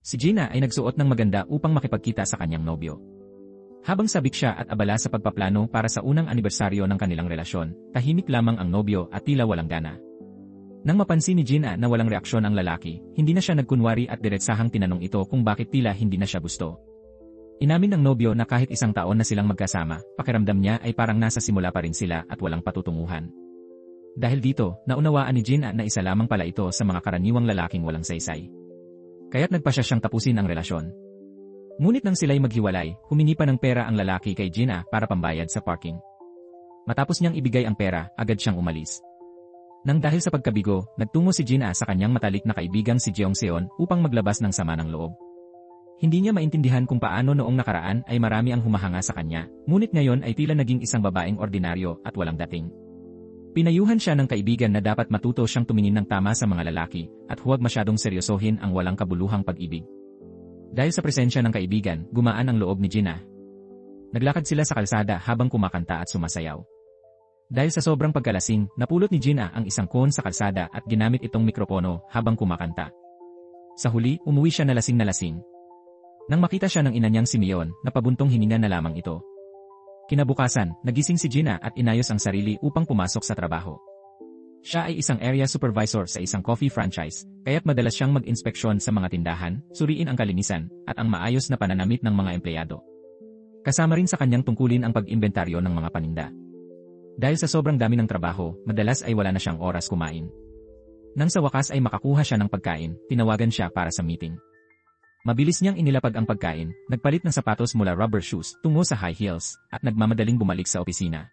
Si Gina ay nagsuot ng maganda upang makipagkita sa kanyang nobyo. Habang sabik siya at abala sa pagpaplano para sa unang anibersaryo ng kanilang relasyon, tahimik lamang ang nobyo at tila walang gana. Nang mapansin ni Gina na walang reaksyon ang lalaki, hindi na siya nagkunwari at diretsahang tinanong ito kung bakit tila hindi na siya gusto. Inamin ng nobyo na kahit isang taon na silang magkasama, pakiramdam niya ay parang nasa simula pa rin sila at walang patutunguhan. Dahil dito, naunawaan ni Gina na isa lamang pala ito sa mga karaniwang lalaking walang saysay. Kaya't nagpa siya siyang tapusin ang relasyon. Ngunit nang sila'y maghiwalay, humingi pa ng pera ang lalaki kay Gina para pambayad sa parking. Matapos niyang ibigay ang pera, agad siyang umalis. Nang dahil sa pagkabigo, nagtungo si Gina sa kanyang matalik na kaibigang si Jeong Seon upang maglabas ng sama ng loob. Hindi niya maintindihan kung paano noong nakaraan ay marami ang humahanga sa kanya, ngunit ngayon ay tila naging isang babaeng ordinaryo at walang dating. Pinayuhan siya ng kaibigan na dapat matuto siyang tumingin ng tama sa mga lalaki at huwag masyadong seryosohin ang walang kabuluhang pag-ibig. Dahil sa presensya ng kaibigan, gumaan ang loob ni Gina. Naglakad sila sa kalsada habang kumakanta at sumasayaw. Dahil sa sobrang pagkalasing, napulot ni Gina ang isang cone sa kalsada at ginamit itong mikropono habang kumakanta. Sa huli, umuwi siya na lasing. Nang makita siya ng ina niyang si Mion, napabuntong hininga na lamang ito. Kinabukasan, nagising si Gina at inayos ang sarili upang pumasok sa trabaho. Siya ay isang area supervisor sa isang coffee franchise, kaya't madalas siyang mag-inspeksyon sa mga tindahan, suriin ang kalinisan, at ang maayos na pananamit ng mga empleyado. Kasama rin sa kanyang tungkulin ang pag-imbentaryo ng mga paninda. Dahil sa sobrang dami ng trabaho, madalas ay wala na siyang oras kumain. Nang sa wakas ay makakuha siya ng pagkain, tinawagan siya para sa meeting. Mabilis niyang inilapag ang pagkain, nagpalit ng sapatos mula rubber shoes tungo sa high heels, at nagmamadaling bumalik sa opisina.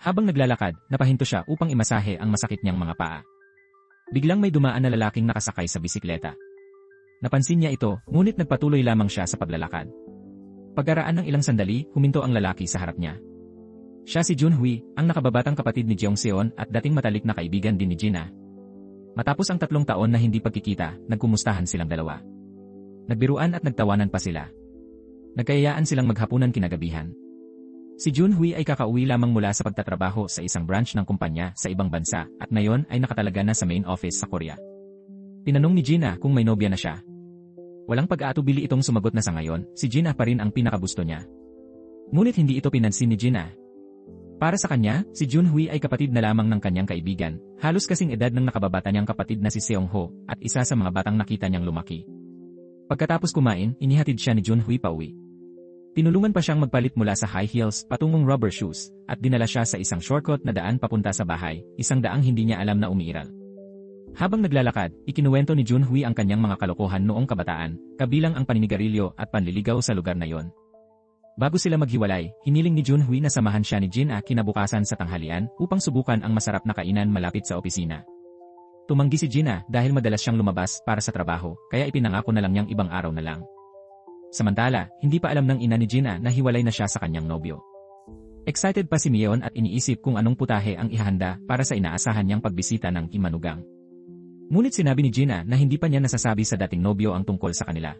Habang naglalakad, napahinto siya upang imasahe ang masakit niyang mga paa. Biglang may dumaan na lalaking nakasakay sa bisikleta. Napansin niya ito, ngunit nagpatuloy lamang siya sa paglalakad. Pagkaraan ng ilang sandali, huminto ang lalaki sa harap niya. Siya si Junhui, ang nakababatang kapatid ni Jeong Seon at dating matalik na kaibigan din ni Gina. Matapos ang 3 taon na hindi pagkikita, nagkumustahan silang dalawa. Nagbiruan at nagtawanan pa sila. Nagkayayaan silang maghapunan kinagabihan. Si Junhui ay kakauwi lamang mula sa pagtatrabaho sa isang branch ng kumpanya sa ibang bansa at ngayon ay nakatalaga na sa main office sa Korea. Tinanong ni Gina kung may nobya na siya. Walang pag-aatubili itong sumagot na sa ngayon, si Gina pa rin ang pinakagusto niya. Ngunit hindi ito pinansin ni Gina. Para sa kanya, si Junhui ay kapatid na lamang ng kanyang kaibigan, halos kasing edad ng nakababata niyang kapatid na si Seong Ho at isa sa mga batang nakita niyang lumaki. Pagkatapos kumain, inihatid siya ni Junhui pauwi. Tinulungan pa siyang magpalit mula sa high heels patungong rubber shoes at dinala siya sa isang shortcut na daan papunta sa bahay, isang daang hindi niya alam na umiiral. Habang naglalakad, ikinuwento ni Junhui ang kanyang mga kalokohan noong kabataan, kabilang ang paninigarilyo at panliligaw sa lugar na yon. Bago sila maghiwalay, hiniling ni Junhui na samahan siya ni Gina kinabukasan sa tanghalian upang subukan ang masarap na kainan malapit sa opisina. Tumanggi si Gina dahil madalas siyang lumabas para sa trabaho, kaya ipinangako na lang niyang ibang araw na lang. Samantala, hindi pa alam ng ina ni Gina na hiwalay na siya sa kanyang nobyo. Excited pa si Mion at iniisip kung anong putahe ang ihahanda para sa inaasahan niyang pagbisita ng Kimanugang. Ngunit sinabi ni Gina na hindi pa niya nasasabi sa dating nobyo ang tungkol sa kanila.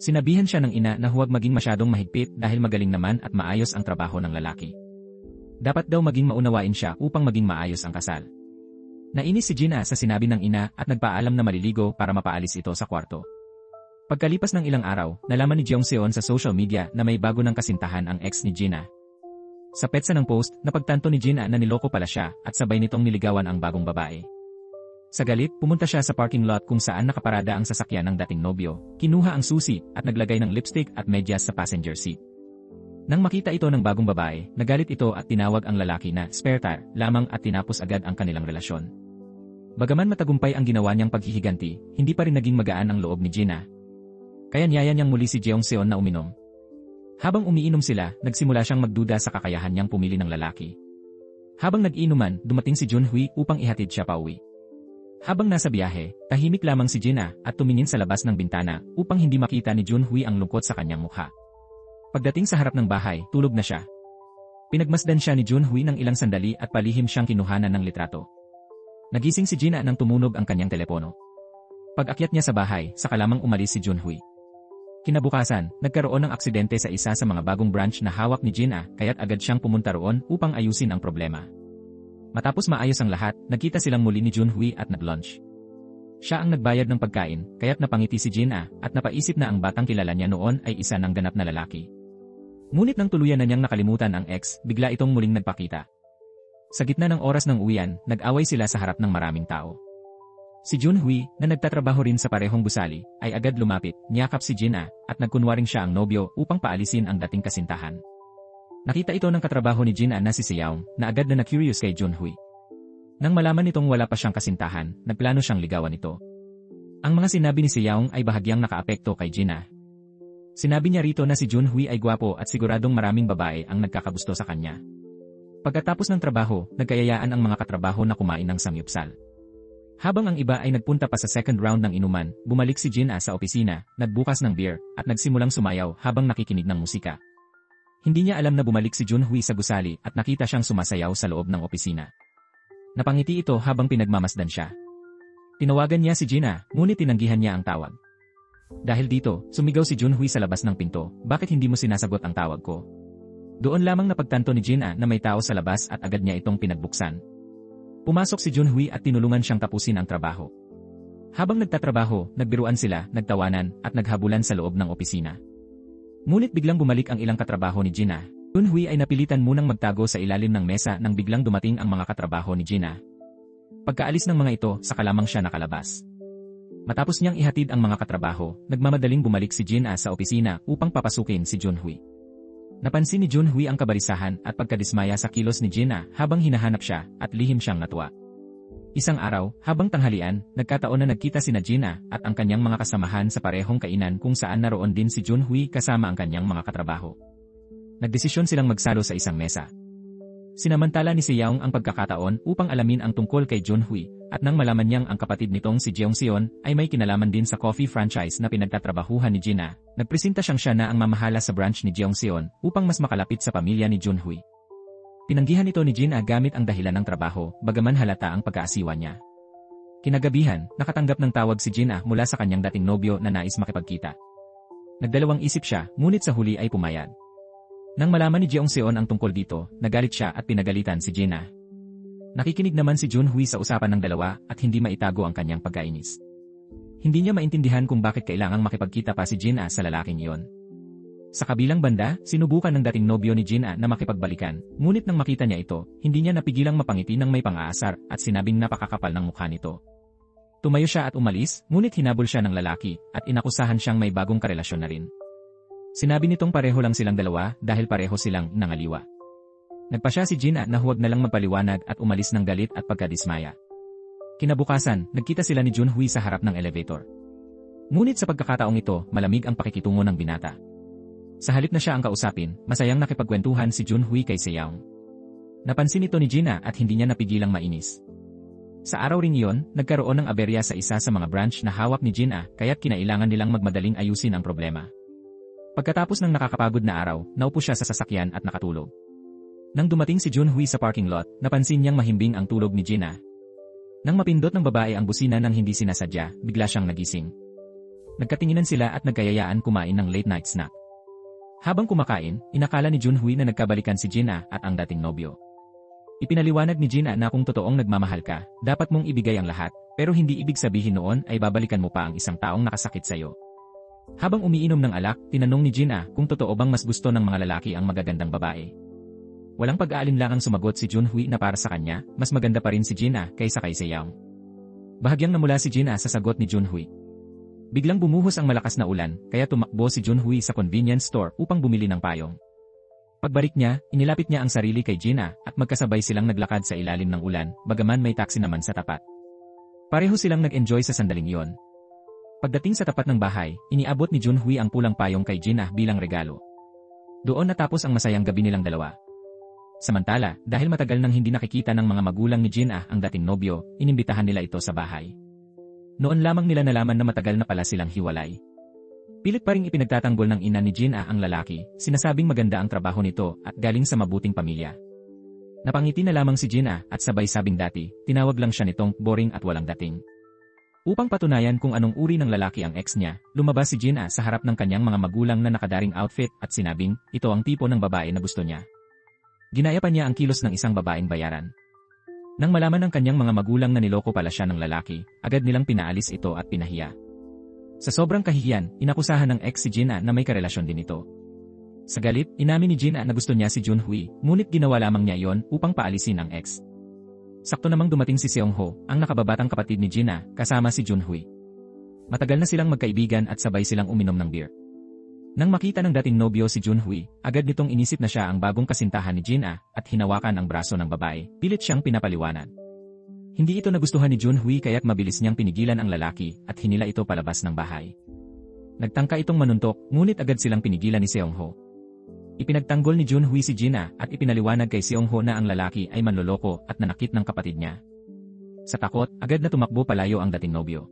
Sinabihan siya ng ina na huwag maging masyadong mahigpit dahil magaling naman at maayos ang trabaho ng lalaki. Dapat daw maging maunawain siya upang maging maayos ang kasal. Nainis si Gina sa sinabi ng ina at nagpaalam na maliligo para mapaalis ito sa kwarto. Pagkalipas ng ilang araw, nalaman ni Jeong Seon sa social media na may bago ng kasintahan ang ex ni Gina. Sa petsa ng post, napagtanto ni Gina na niloko pala siya at sabay nitong niligawan ang bagong babae. Sa galit, pumunta siya sa parking lot kung saan nakaparada ang sasakyan ng dating nobyo, kinuha ang susi at naglagay ng lipstick at medyas sa passenger seat. Nang makita ito ng bagong babae, nagalit ito at tinawag ang lalaki na spare tire lamang at tinapos agad ang kanilang relasyon. Bagaman matagumpay ang ginawa niyang paghihiganti, hindi pa rin naging magaan ang loob ni Gina. Kaya niyaya niyang muli si Jeong Seon na uminom. Habang umiinom sila, nagsimula siyang magduda sa kakayahan niyang pumili ng lalaki. Habang nag-iinuman, dumating si Junhui upang ihatid siya pauwi. Habang nasa biyahe, tahimik lamang si Gina at tumingin sa labas ng bintana upang hindi makita ni Junhui ang lungkot sa kanyang mukha. Pagdating sa harap ng bahay, tulog na siya. Pinagmasdan siya ni Junhui ng ilang sandali at palihim siyang kinuhanan ng litrato. Nagising si Gina nang tumunog ang kanyang telepono. Pag-akyat niya sa bahay, saka lamang umalis si Junhui. Kinabukasan, nagkaroon ng aksidente sa isa sa mga bagong branch na hawak ni Gina kaya't agad siyang pumunta roon upang ayusin ang problema. Matapos maayos ang lahat, nagkita silang muli ni Junhui at nag-lunch. Siya ang nagbayad ng pagkain, kaya't napangiti si Jin-ah at napaisip na ang batang kilala niya noon ay isa ng ganap na lalaki. Ngunit nang tuluyan na niyang nakalimutan ang ex, bigla itong muling nagpakita. Sa gitna ng oras ng uwian, nag-away sila sa harap ng maraming tao. Si Junhui, na nagtatrabaho rin sa parehong gusali, ay agad lumapit, niyakap si Jin-ah at nagkunwaring siya ang nobyo upang paalisin ang dating kasintahan. Nakita ito ng katrabaho ni Jin-ah na si Seyaong, na agad na na-curious kay Junhui. Nang malaman nitong wala pa siyang kasintahan, nagplano siyang ligawan ito. Ang mga sinabi ni Seyaong ay bahagyang nakaapekto kay Jin-ah. Sinabi niya rito na si Junhui ay gwapo at siguradong maraming babae ang nagkakagusto sa kanya. Pagkatapos ng trabaho, nagkayayaan ang mga katrabaho na kumain ng samgyupsal. Habang ang iba ay nagpunta pa sa second round ng inuman, bumalik si Jin-ah sa opisina, nagbukas ng beer, at nagsimulang sumayaw habang nakikinig ng musika. Hindi niya alam na bumalik si Junhui sa gusali at nakita siyang sumasayaw sa loob ng opisina. Napangiti ito habang pinagmamasdan siya. Tinawagan niya si Jin-ah, ngunit tinanggihan niya ang tawag. Dahil dito, sumigaw si Junhui sa labas ng pinto, "Bakit hindi mo sinasagot ang tawag ko?" Doon lamang napagtanto ni Jin-ah na may tao sa labas at agad niya itong pinagbuksan. Pumasok si Junhui at tinulungan siyang tapusin ang trabaho. Habang nagtatrabaho, nagbiruan sila, nagtawanan, at naghabulan sa loob ng opisina. Ngunit biglang bumalik ang ilang katrabaho ni Jin-ah. Junhui ay napilitan munang magtago sa ilalim ng mesa nang biglang dumating ang mga katrabaho ni Jin-ah. Pagkaalis ng mga ito, saka lamang siya nakalabas. Matapos niyang ihatid ang mga katrabaho, nagmamadaling bumalik si Jin-ah sa opisina upang papasukin si Junhui. Napansin ni Junhui ang kabalisahan at pagkadismaya sa kilos ni Jin-ah habang hinahanap siya at lihim siyang natuwa. Isang araw, habang tanghalian, nagkataon na nagkita sina Jin-ah at ang kanyang mga kasamahan sa parehong kainan kung saan naroon din si Junhui kasama ang kanyang mga katrabaho. Nagdesisyon silang magsalo sa isang mesa. Sinamantala ni Seyaong ang pagkakataon upang alamin ang tungkol kay Junhui, at nang malaman niyang ang kapatid nitong si Jeongseon ay may kinalaman din sa coffee franchise na pinagtatrabahuhan ni Jin-ah, nagpresenta siya na ang mamahala sa branch ni Jeongseon upang mas makalapit sa pamilya ni Junhui. Tinanggihan ito ni Jin-ah gamit ang dahilan ng trabaho, bagaman halata ang pagkaasiwa niya. Kinagabihan, nakatanggap ng tawag si Jin-ah mula sa kanyang dating nobyo na nais makipagkita. Nagdalawang isip siya, ngunit sa huli ay pumayag. Nang malaman ni Jeongseon ang tungkol dito, nagalit siya at pinagalitan si Jin-ah. Nakikinig naman si Junhui sa usapan ng dalawa at hindi maitago ang kanyang pagkainis. Hindi niya maintindihan kung bakit kailangang makipagkita pa si Jin-ah sa lalaking iyon. Sa kabilang banda, sinubukan ng dating nobyo ni Jin-ah na makipagbalikan, ngunit nang makita niya ito, hindi niya napigilang mapangiti ng may pang-aasar at sinabing napakakapal ng mukha nito. Tumayo siya at umalis, ngunit hinabol siya ng lalaki at inakusahan siyang may bagong karelasyon na rin. Sinabi nitong pareho lang silang dalawa dahil pareho silang nangaliwa. Nagpasya si Jin-ah na huwag na lang magpaliwanag at umalis ng galit at pagkadismaya. Kinabukasan, nagkita sila ni Junhui sa harap ng elevator. Ngunit sa pagkakataong ito, malamig ang pakikitungo ng binata. Sa halip na siya ang kausapin, masayang nakipagkwentuhan si Junhui kay Seyaong. Napansin ito ni Jin-ah at hindi niya napigilang mainis. Sa araw ring iyon, nagkaroon ng aberya sa isa sa mga branch na hawak ni Jin-ah kaya't kinailangan nilang magmadaling ayusin ang problema. Pagkatapos ng nakakapagod na araw, naupo siya sa sasakyan at nakatulog. Nang dumating si Junhui sa parking lot, napansin niyang mahimbing ang tulog ni Jin-ah. Nang mapindot ng babae ang busina nang hindi sinasadya, bigla siyang nagising. Nagkatinginan sila at nagkayayaan kumain ng late night snack. Habang kumakain, inakala ni Junhui na nagkabalikan si Jin-ah at ang dating nobyo. Ipinaliwanag ni Jin-ah na kung totoong nagmamahal ka, dapat mong ibigay ang lahat, pero hindi ibig sabihin noon ay babalikan mo pa ang isang taong nakasakit sa'yo. Habang umiinom ng alak, tinanong ni Jin-ah kung totoo bang mas gusto ng mga lalaki ang magagandang babae. Walang pag-aalinlangang sumagot si Junhui na para sa kanya, mas maganda pa rin si Jin-ah kaysa kay Seyaong. Bahagyang namula si Jin-ah sa sagot ni Junhui. Biglang bumuhos ang malakas na ulan, kaya tumakbo si Junhui sa convenience store upang bumili ng payong. Pagbalik niya, inilapit niya ang sarili kay Jin-ah at magkasabay silang naglakad sa ilalim ng ulan, bagaman may taxi naman sa tapat. Pareho silang nag-enjoy sa sandaling iyon. Pagdating sa tapat ng bahay, iniabot ni Junhui ang pulang payong kay Jin-ah bilang regalo. Doon natapos ang masayang gabi nilang dalawa. Samantala, dahil matagal nang hindi nakikita ng mga magulang ni Jin-ah ang dating nobyo, inimbitahan nila ito sa bahay. Noon lamang nila nalaman na matagal na pala silang hiwalay. Pilit pa ring ipinagtatanggol ng ina ni Jin-ah ang lalaki, sinasabing maganda ang trabaho nito at galing sa mabuting pamilya. Napangiti na lamang si Jin-ah at sabay sabing dati, tinawag lang siya nitong boring at walang dating. Upang patunayan kung anong uri ng lalaki ang ex niya, lumabas si Jin-ah sa harap ng kanyang mga magulang na nakadaring outfit at sinabing, ito ang tipo ng babae na gusto niya. Ginaya pa niya ang kilos ng isang babaeng bayaran. Nang malaman ng kanyang mga magulang na niloko pala siya ng lalaki, agad nilang pinaalis ito at pinahiya. Sa sobrang kahihiyan, inakusahan ng ex si Gina na may karelasyon din ito. Sa galit, inamin ni Gina na gusto niya si Junhui, ngunit ginawa lamang niya iyon upang paalisin ang ex. Sakto namang dumating si Seong-ho, ang nakababatang kapatid ni Gina, kasama si Junhui. Matagal na silang magkaibigan at sabay silang uminom ng beer. Nang makita ng dating nobyo si Junhui, agad nitong inisip na siya ang bagong kasintahan ni Gina at hinawakan ang braso ng babae, pilit siyang pinapaliwanag. Hindi ito nagustuhan ni Junhui kaya't mabilis niyang pinigilan ang lalaki at hinila ito palabas ng bahay. Nagtangka itong manuntok, ngunit agad silang pinigilan ni Seong-ho. Ipinagtanggol ni Junhui si Gina at ipinaliwanag kay Seong-ho na ang lalaki ay manloloko at nanakit ng kapatid niya. Sa takot, agad na tumakbo palayo ang dating nobyo.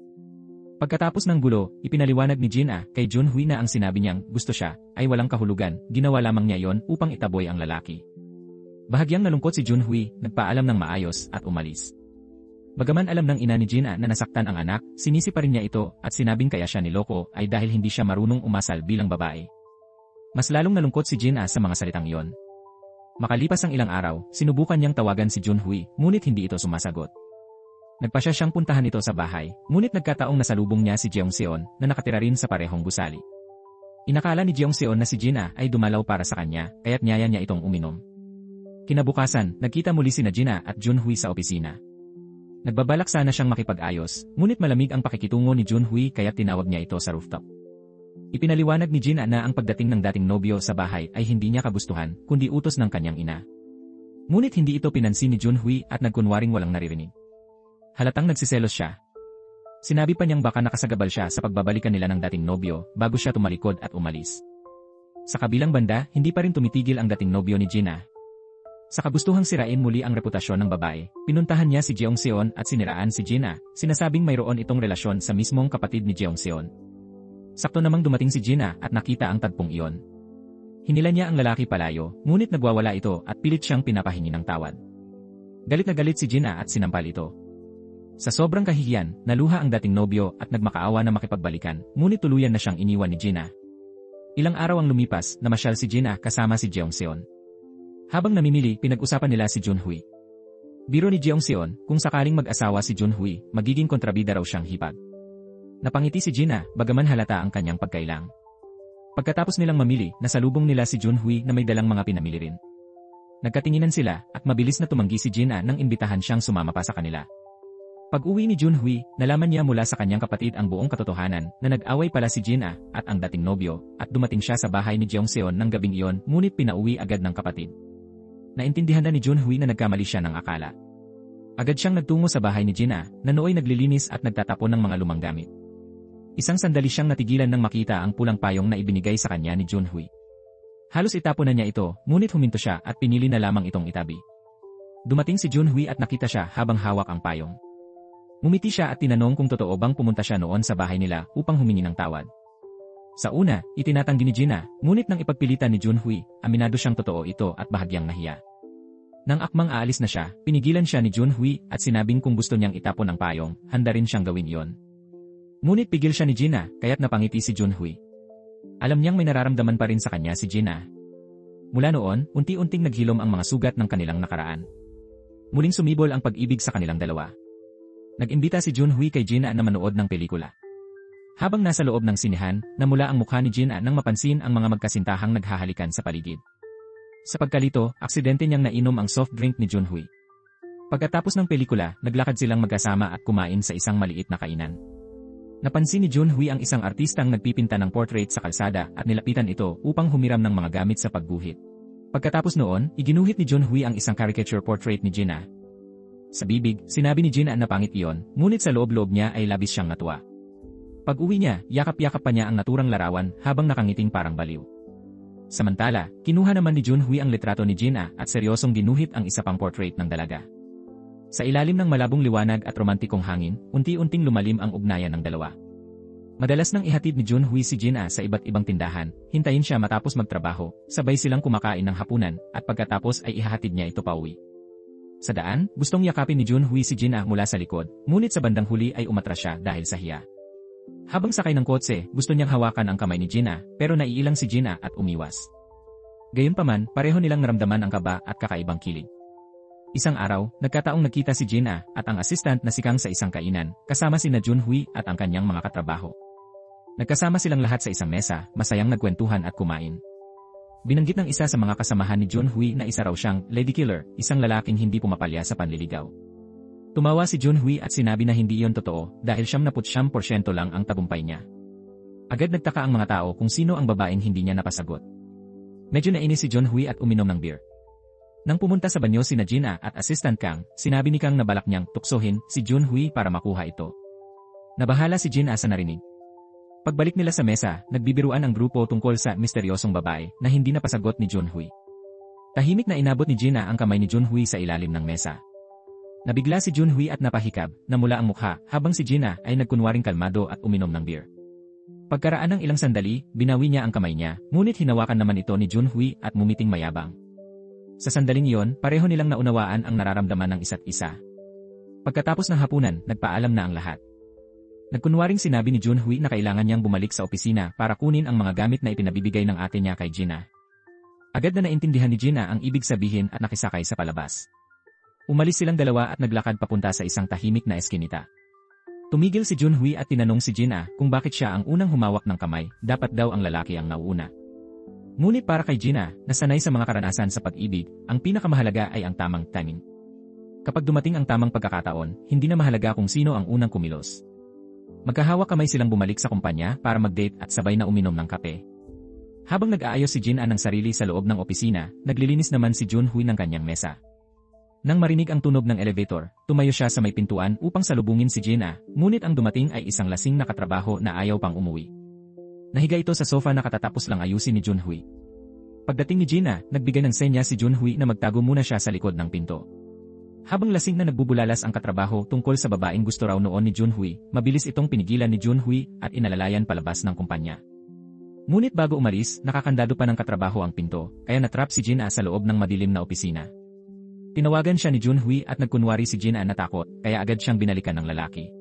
Pagkatapos ng gulo, ipinaliwanag ni Gina kay Junhui na ang sinabi niyang gusto siya ay walang kahulugan, ginawa lamang niya yon upang itaboy ang lalaki. Bahagyang nalungkot si Junhui, nagpaalam ng maayos at umalis. Bagaman alam ng ina ni Gina na nasaktan ang anak, sinisi pa rin niya ito at sinabing kaya siya niloko ay dahil hindi siya marunong umasal bilang babae. Mas lalong nalungkot si Gina sa mga salitang iyon. Makalipas ang ilang araw, sinubukan niyang tawagan si Junhui, ngunit hindi ito sumasagot. Nagpasya siyang puntahan ito sa bahay, ngunit nagkataong nasalubong niya si Jeongseon na nakatira rin sa parehong gusali. Inakala ni Jeongseon na si Gina ay dumalaw para sa kanya, kaya't niyaya niya itong uminom. Kinabukasan, nagkita muli sina Gina at Junhui sa opisina. Nagbabalak sana siyang makipag-ayos, ngunit malamig ang pakikitungo ni Junhui kaya't tinawag niya ito sa rooftop. Ipinaliwanag ni Gina na ang pagdating ng dating nobyo sa bahay ay hindi niya kagustuhan, kundi utos ng kanyang ina. Ngunit hindi ito pinansin ni Junhui at nagkunwaring walang naririnig. Halatang nagsiselos siya. Sinabi pa niyang baka nakasagabal siya sa pagbabalikan nila ng dating nobyo bago siya tumalikod at umalis. Sa kabilang banda, hindi pa rin tumitigil ang dating nobyo ni Gina. Sa kagustuhang sirain muli ang reputasyon ng babae, pinuntahan niya si Jeongseon at siniraan si Gina, sinasabing mayroon itong relasyon sa mismong kapatid ni Jeongseon. Sakto namang dumating si Gina at nakita ang tagpong iyon. Hinila niya ang lalaki palayo, ngunit nagwawala ito at pilit siyang pinapahingi ng tawad. Galit na galit si Gina at sinampal ito. Sa sobrang kahihiyan, naluha ang dating nobyo at nagmakaawa na makipagbalikan, ngunit tuluyan na siyang iniwan ni Gina. Ilang araw ang lumipas, namasyal si Gina kasama si Jeongseon. Habang namimili, pinag-usapan nila si Junhui. Biro ni Jeongseon, kung sakaling mag-asawa si Junhui, magiging kontrabida raw siyang hipag. Napangiti si Gina, bagaman halata ang kanyang pagkailang. Pagkatapos nilang mamili, nasalubong nila si Junhui na may dalang mga pinamili rin. Nagkatinginan sila at mabilis na tumanggi si Gina nang imbitahan siyang sumama pa sa kanila. Pag-uwi ni Junhui, nalaman niya mula sa kanyang kapatid ang buong katotohanan na nag-away pala si Gina at ang dating nobyo at dumating siya sa bahay ni Jeongseon ng gabing iyon ngunit pinauwi agad ng kapatid. Naintindihan na ni Junhui na nagkamali siya ng akala. Agad siyang nagtungo sa bahay ni Gina na nooy naglilinis at nagtatapon ng mga lumang gamit. Isang sandali siyang natigilan nang makita ang pulang payong na ibinigay sa kanya ni Junhui. Halos itapon na niya ito, ngunit huminto siya at pinili na lamang itong itabi. Dumating si Junhui at nakita siya habang hawak ang payong. Ngumiti siya at tinanong kung totoo bang pumunta siya noon sa bahay nila upang humingi ng tawad. Sa una, itinatanggi ni Gina, ngunit nang ipagpilitan ni Junhui, aminado siyang totoo ito at bahagyang nahiya. Nang akmang aalis na siya, pinigilan siya ni Junhui at sinabing kung gusto niyang itapon ang payong, handa rin siyang gawin iyon. Ngunit pigil siya ni Gina, kaya't napangiti si Junhui. Alam niyang may nararamdaman pa rin sa kanya si Gina. Mula noon, unti-unting naghilom ang mga sugat ng kanilang nakaraan. Muling sumibol ang pag-ibig sa kanilang dalawa. Nag-imbita si Junhui kay Gina na manood ng pelikula. Habang nasa loob ng sinehan, namula ang mukha ni Gina nang mapansin ang mga magkasintahang naghahalikan sa paligid. Sa pagkalito, aksidente niyang nainom ang soft drink ni Junhui. Pagkatapos ng pelikula, naglakad silang magkasama at kumain sa isang maliit na kainan. Napansin ni Junhui ang isang artistang nagpipinta ng portrait sa kalsada at nilapitan ito upang humiram ng mga gamit sa pagguhit. Pagkatapos noon, iginuhit ni Junhui ang isang caricature portrait ni Gina. Sa bibig, sinabi ni Gina na pangit iyon, ngunit sa loob-loob niya ay labis siyang natuwa. Pag-uwi niya, yakap-yakap pa niya ang naturang larawan habang nakangiting parang baliw. Samantala, kinuha naman ni Junhui ang litrato ni Gina at seryosong ginuhit ang isa pang portrait ng dalaga. Sa ilalim ng malabong liwanag at romantikong hangin, unti-unting lumalim ang ugnayan ng dalawa. Madalas nang ihatid ni Junhui si Gina sa iba't ibang tindahan, hintayin siya matapos magtrabaho, sabay silang kumakain ng hapunan, at pagkatapos ay ihahatid niya ito pauwi. Sa daan, gustong yakapin ni Junhui si Gina mula sa likod, ngunit sa bandang huli ay umatras siya dahil sa hiya. Habang sakay ng kotse, gusto niyang hawakan ang kamay ni Gina, pero naiilang si Gina at umiwas. Gayunpaman, pareho nilang naramdaman ang kaba at kakaibang kilig. Isang araw, nagkataong nagkita si Jin-ah at ang assistant na si Kang sa isang kainan, kasama sina Junhui at ang kanyang mga katrabaho. Nagkasama silang lahat sa isang mesa, masayang nagkwentuhan at kumain. Binanggit ng isa sa mga kasamahan ni Junhui na isa raw siyang lady killer, isang lalaking hindi pumapalya sa panliligaw. Tumawa si Junhui at sinabi na hindi iyon totoo dahil 79% lang ang tagumpay niya. Agad nagtaka ang mga tao kung sino ang babaeng hindi niya napasagot. Medyo nainis si Junhui at uminom ng beer. Nang pumunta sa banyo sina Jin-ah at assistant Kang, sinabi ni Kang na balak niyang tuksohin si Junhui para makuha ito. Nabahala si Jin-ah sa narinig. Pagbalik nila sa mesa, nagbibiruan ang grupo tungkol sa misteryosong babae na hindi napasagot ni Junhui. Tahimik na inabot ni Jin-ah ang kamay ni Junhui sa ilalim ng mesa. Nabigla si Junhui at napahikab, namula ang mukha, habang si Jin-ah ay nagkunwaring kalmado at uminom ng beer. Pagkaraan ng ilang sandali, binawi niya ang kamay niya, ngunit hinawakan naman ito ni Junhui at mumiting mayabang. Sa sandaling iyon, pareho nilang naunawaan ang nararamdaman ng isa't isa. Pagkatapos ng hapunan, nagpaalam na ang lahat. Nagkunwaring sinabi ni Junhui na kailangan niyang bumalik sa opisina para kunin ang mga gamit na ipinabibigay ng ate niya kay Jin-ah. Agad na naintindihan ni Jin-ah ang ibig sabihin at nakisakay sa palabas. Umalis silang dalawa at naglakad papunta sa isang tahimik na eskinita. Tumigil si Junhui at tinanong si Jin-ah kung bakit siya ang unang humawak ng kamay, dapat daw ang lalaki ang nauuna. Ngunit para kay Jin-ah, na sanay sa mga karanasan sa pag-ibig, ang pinakamahalaga ay ang tamang timing. Kapag dumating ang tamang pagkakataon, hindi na mahalaga kung sino ang unang kumilos. Magkahawak kamay silang bumalik sa kumpanya para mag-date at sabay na uminom ng kape. Habang nag-aayos si Jin-ah ng sarili sa loob ng opisina, naglilinis naman si Junhui ng kanyang mesa. Nang marinig ang tunog ng elevator, tumayo siya sa may pintuan upang salubungin si Jin-ah, ngunit ang dumating ay isang lasing na katrabaho na ayaw pang umuwi. Nahiga ito sa sofa na katatapos lang ayusin ni Junhui. Pagdating ni Jin-ah, nagbigay ng senya si Junhui na magtago muna siya sa likod ng pinto. Habang lasing na nagbubulalas ang katrabaho tungkol sa babaeng gusto raw noon ni Junhui, mabilis itong pinigilan ni Junhui at inalalayan palabas ng kumpanya. Ngunit bago umalis, nakakandado pa ng katrabaho ang pinto, kaya natrap si Jin-ah sa loob ng madilim na opisina. Tinawagan siya ni Junhui at nagkunwari si Jin-ah na takot, kaya agad siyang binalikan ng lalaki.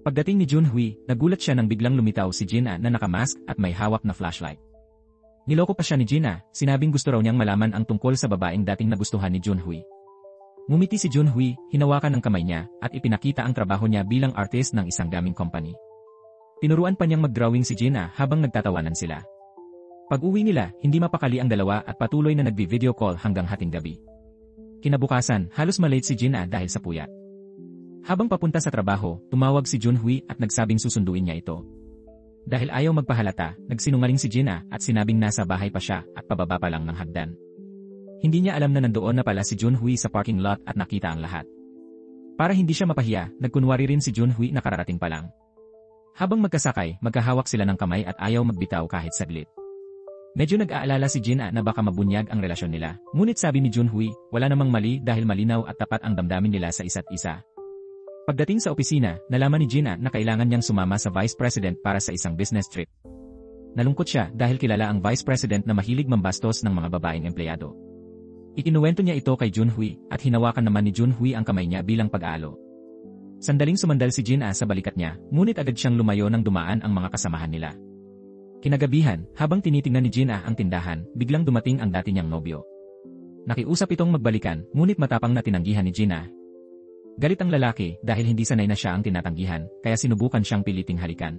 Pagdating ni Junhui, nagulat siya nang biglang lumitaw si Jin-ah na nakamask at may hawak na flashlight. Niloko pa siya ni Jin-ah, sinabing gusto raw niyang malaman ang tungkol sa babaeng dating nagustuhan ni Junhui. Ngumiti si Junhui, hinawakan ang kamay niya, at ipinakita ang trabaho niya bilang artist ng isang gaming company. Tinuruan pa niyang mag-drawing si Jin-ah habang nagtatawanan sila. Pag-uwi nila, hindi mapakali ang dalawa at patuloy na nagbi-video call hanggang hating gabi. Kinabukasan, halos malate si Jin-ah dahil sa puyat. Habang papunta sa trabaho, tumawag si Junhui at nagsabing susunduin niya ito. Dahil ayaw magpahalata, nagsinungaling si Jin-ah at sinabing nasa bahay pa siya at pababa pa lang ng hagdan. Hindi niya alam na nandoon na pala si Junhui sa parking lot at nakita ang lahat. Para hindi siya mapahiya, nagkunwari rin si Junhui na kararating pa lang. Habang magkasakay, magkahawak sila ng kamay at ayaw magbitaw kahit saglit. Medyo nag-aalala si Jin-ah na baka mabunyag ang relasyon nila, ngunit sabi ni Junhui, wala namang mali dahil malinaw at tapat ang damdamin nila sa isa't isa. Pagdating sa opisina, nalaman ni Jin-ah na kailangan niyang sumama sa Vice President para sa isang business trip. Nalungkot siya dahil kilala ang Vice President na mahilig mambastos ng mga babaeng empleyado. Ikinuwento niya ito kay Junhui at hinawakan naman ni Junhui ang kamay niya bilang pag-aalo. Sandaling sumandal si Jin-ah sa balikat niya, ngunit agad siyang lumayo nang dumaan ang mga kasamahan nila. Kinagabihan, habang tinitingnan ni Jin-ah ang tindahan, biglang dumating ang dati niyang nobyo. Nakiusap itong magbalikan, ngunit matapang na tinanggihan ni Jin-ah. Galit ang lalaki dahil hindi sanay na siya ang tinatanggihan, kaya sinubukan siyang piliting halikan.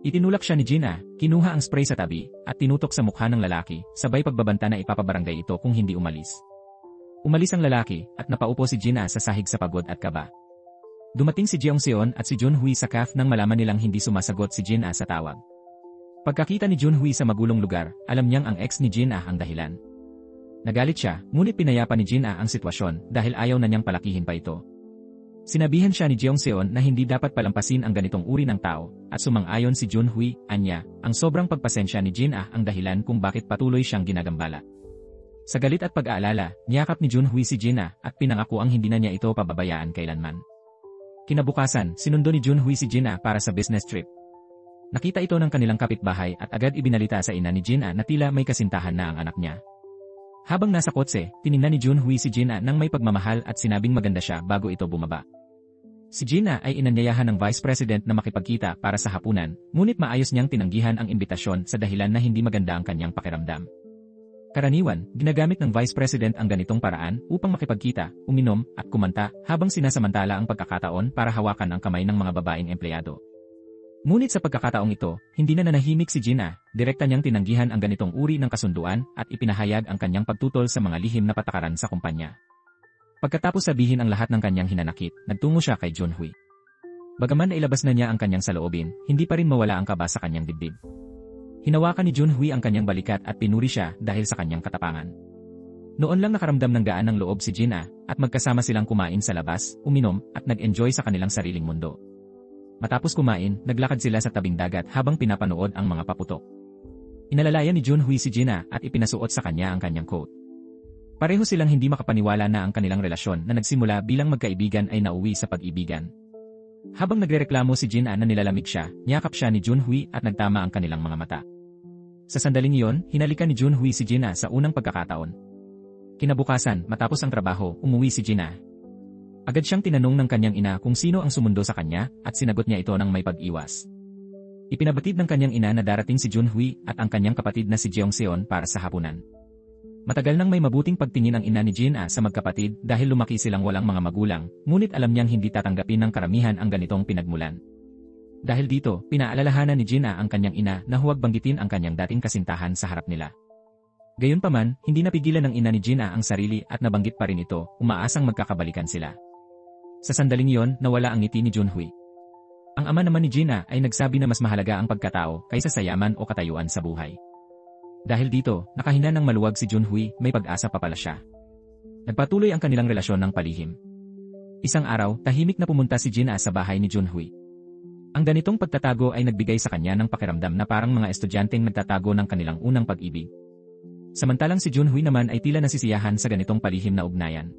Itinulak siya ni Jin-ah, kinuha ang spray sa tabi, at tinutok sa mukha ng lalaki, sabay pagbabanta na ipapabarangay ito kung hindi umalis. Umalis ang lalaki, at napaupo si Jin-ah sa sahig sa pagod at kaba. Dumating si Jeong Seon at si Junhui sa cafe nang malaman nilang hindi sumasagot si Jin-ah sa tawag. Pagkakita ni Junhui sa magulong lugar, alam niyang ang ex ni Jin-ah ang dahilan. Nagalit siya, ngunit pinayapa ni Jin-ah ang sitwasyon dahil ayaw na niyang palakihin pa ito. Sinabihan siya ni Jeong Seon na hindi dapat palampasin ang ganitong uri ng tao, at sumang-ayon si Junhui, anya, ang sobrang pagpasensya ni Jin-ah ang dahilan kung bakit patuloy siyang ginagambala. Sa galit at pag-aalala, niyakap ni Junhui si Jin-ah at pinangako ang hindi na niya ito pababayaan kailanman. Kinabukasan, sinundo ni Junhui si Jin-ah para sa business trip. Nakita ito ng kanilang kapitbahay at agad ibinalita sa ina ni Jin-ah na tila may kasintahan na ang anak niya. Habang nasa kotse, tiningnan ni Junhui si Jin-ah nang may pagmamahal at sinabing maganda siya bago ito bumaba. Si Jin-ah ay inanyayahan ng Vice President na makipagkita para sa hapunan, ngunit maayos niyang tinanggihan ang imbitasyon sa dahilan na hindi maganda ang kanyang pakiramdam. Karaniwan, ginagamit ng Vice President ang ganitong paraan upang makipagkita, uminom, at kumanta habang sinasamantala ang pagkakataon para hawakan ang kamay ng mga babaeng empleyado. Ngunit sa pagkakataong ito, hindi na nanahimik si Gina, direkta niyang tinanggihan ang ganitong uri ng kasunduan at ipinahayag ang kanyang pagtutol sa mga lihim na patakaran sa kumpanya. Pagkatapos sabihin ang lahat ng kanyang hinanakit, nagtungo siya kay Junhui. Bagaman nailabas na niya ang kanyang saloobin, hindi pa rin mawala ang kaba sa kanyang dibdib. Hinawakan ni Junhui ang kanyang balikat at pinuri siya dahil sa kanyang katapangan. Noon lang nakaramdam ng gaan ng loob si Gina at magkasama silang kumain sa labas, uminom at nag-enjoy sa kanilang sariling mundo. Matapos kumain, naglakad sila sa tabing dagat habang pinapanood ang mga paputok. Inalalayan ni Junhui si Gina at ipinasuot sa kanya ang kanyang coat. Pareho silang hindi makapaniwala na ang kanilang relasyon na nagsimula bilang magkaibigan ay nauwi sa pag-ibigan. Habang nagrereklamo si Gina na nilalamig siya, niyakap siya ni Junhui at nagtama ang kanilang mga mata. Sa sandaling iyon, hinalikan ni Junhui si Gina sa unang pagkakataon. Kinabukasan, matapos ang trabaho, umuwi si Gina. Agad siyang tinanong ng kanyang ina kung sino ang sumundo sa kanya at sinagot niya ito ng may pag-iwas. Ipinabatid ng kanyang ina na darating si Junhui at ang kanyang kapatid na si Jeongseon para sa hapunan. Matagal nang may mabuting pagtingin ang ina ni Gina sa magkapatid dahil lumaki silang walang mga magulang, ngunit alam niyang hindi tatanggapin ng karamihan ang ganitong pinagmulan. Dahil dito, pinaalalahanan ni Gina ang kanyang ina na huwag banggitin ang kanyang dating kasintahan sa harap nila. Gayunpaman, hindi napigilan ng ina ni Gina ang sarili at nabanggit pa rin ito, umaasang magkakabalikan sila. Sa sandaling iyon, nawala ang ngiti ni Junhui. Ang ama naman ni Gina ay nagsabi na mas mahalaga ang pagkatao kaysa sa yaman o katayuan sa buhay. Dahil dito, nakahina ng maluwag si Junhui, may pag-asa pa pala siya. Nagpatuloy ang kanilang relasyon ng palihim. Isang araw, tahimik na pumunta si Gina sa bahay ni Junhui. Ang ganitong pagtatago ay nagbigay sa kanya ng pakiramdam na parang mga estudyanteng nagtatago ng kanilang unang pag-ibig. Samantalang si Junhui naman ay tila nasisiyahan sa ganitong palihim na ugnayan.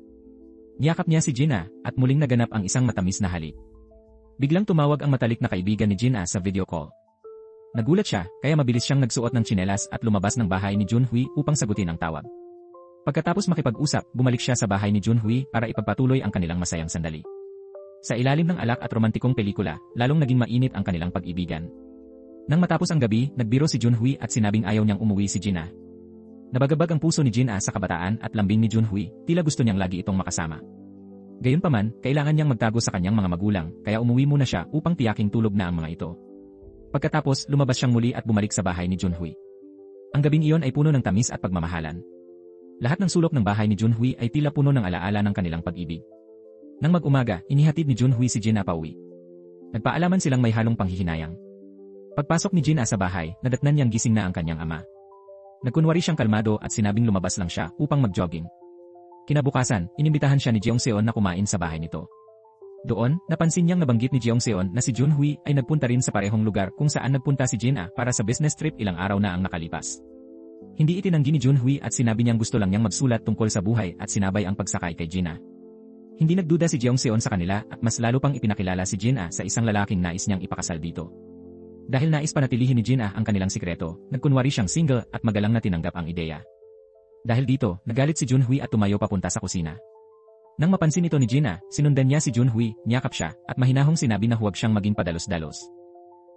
Niyakap niya si Gina at muling naganap ang isang matamis na halik. Biglang tumawag ang matalik na kaibigan ni Gina sa video call. Nagulat siya, kaya mabilis siyang nagsuot ng tsinelas at lumabas ng bahay ni Junhui upang sagutin ang tawag. Pagkatapos makipag-usap, bumalik siya sa bahay ni Junhui para ipagpatuloy ang kanilang masayang sandali. Sa ilalim ng alak at romantikong pelikula, lalong naging mainit ang kanilang pag-ibigan. Nang matapos ang gabi, nagbiro si Junhui at sinabing ayaw niyang umuwi si Gina. Nabagabag ang puso ni Gina sa kabataan at lambing ni Junhui, tila gusto niyang lagi itong makasama. Gayunpaman, kailangan niyang magtago sa kanyang mga magulang, kaya umuwi muna siya upang tiyaking tulog na ang mga ito. Pagkatapos, lumabas siyang muli at bumalik sa bahay ni Junhui. Ang gabing iyon ay puno ng tamis at pagmamahalan. Lahat ng sulok ng bahay ni Junhui ay tila puno ng alaala ng kanilang pag-ibig. Nang mag-umaga, inihatid ni Junhui si Gina pauwi. Nagpaalaman silang may halong panghihinayang. Pagpasok ni Gina sa bahay, nadatnan niyang gising na ang kanyang ama. Nagkunwari siyang kalmado at sinabing lumabas lang siya upang mag-jogging. Kinabukasan, inimbitahan siya ni Jeongseon na kumain sa bahay nito. Doon, napansin niyang nabanggit ni Jeongseon na si Junhui ay nagpunta rin sa parehong lugar kung saan nagpunta si Gina para sa business trip ilang araw na ang nakalipas. Hindi itinanggi ni Junhui at sinabi niyang gusto lang niyang magsulat tungkol sa buhay at sinabay ang pagsakay kay Gina. Hindi nagduda si Jeongseon sa kanila at mas lalo pang ipinakilala si Gina sa isang lalaking nais niyang ipakasal dito. Dahil nais panatilihin ni Gina ang kanilang sikreto, nagkunwari siyang single at magalang na tinanggap ang ideya. Dahil dito, nagalit si Junhui at tumayo papunta sa kusina. Nang mapansin ito ni Gina, sinundan niya si Junhui, niyakap siya, at mahinahong sinabi na huwag siyang maging padalos-dalos.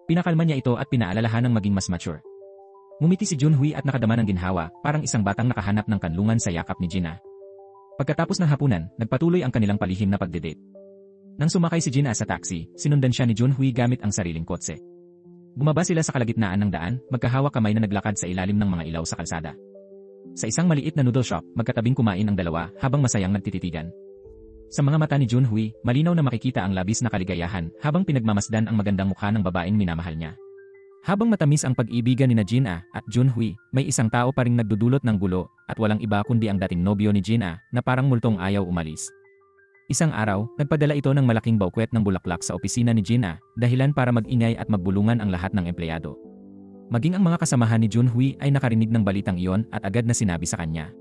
Pinakalma niya ito at pinaalalahan ng maging mas mature. Ngumiti si Junhui at nakadama ng ginhawa, parang isang batang nakahanap ng kanlungan sa yakap ni Gina. Pagkatapos ng hapunan, nagpatuloy ang kanilang palihim na pagdedate. Nang sumakay si Gina sa taxi, sinundan siya ni Junhui gamit ang sariling kotse. Bumaba sila sa kalagitnaan ng daan, magkahawak kamay na naglakad sa ilalim ng mga ilaw sa kalsada. Sa isang maliit na noodle shop, magkatabing kumain ang dalawa habang masayang nagtititigan. Sa mga mata ni Junhui, malinaw na makikita ang labis na kaligayahan habang pinagmamasdan ang magandang mukha ng babaeng minamahal niya. Habang matamis ang pag-ibigan ni Gina at Junhui, may isang tao pa ring nagdudulot ng gulo at walang iba kundi ang dating nobyo ni Gina na parang multong ayaw umalis. Isang araw, nagpadala ito ng malaking bouquet ng bulaklak sa opisina ni Gina, dahilan para mag-ingay at magbulungan ang lahat ng empleyado. Maging ang mga kasamahan ni Junhui ay nakarinig ng balitang iyon at agad na sinabi sa kanya.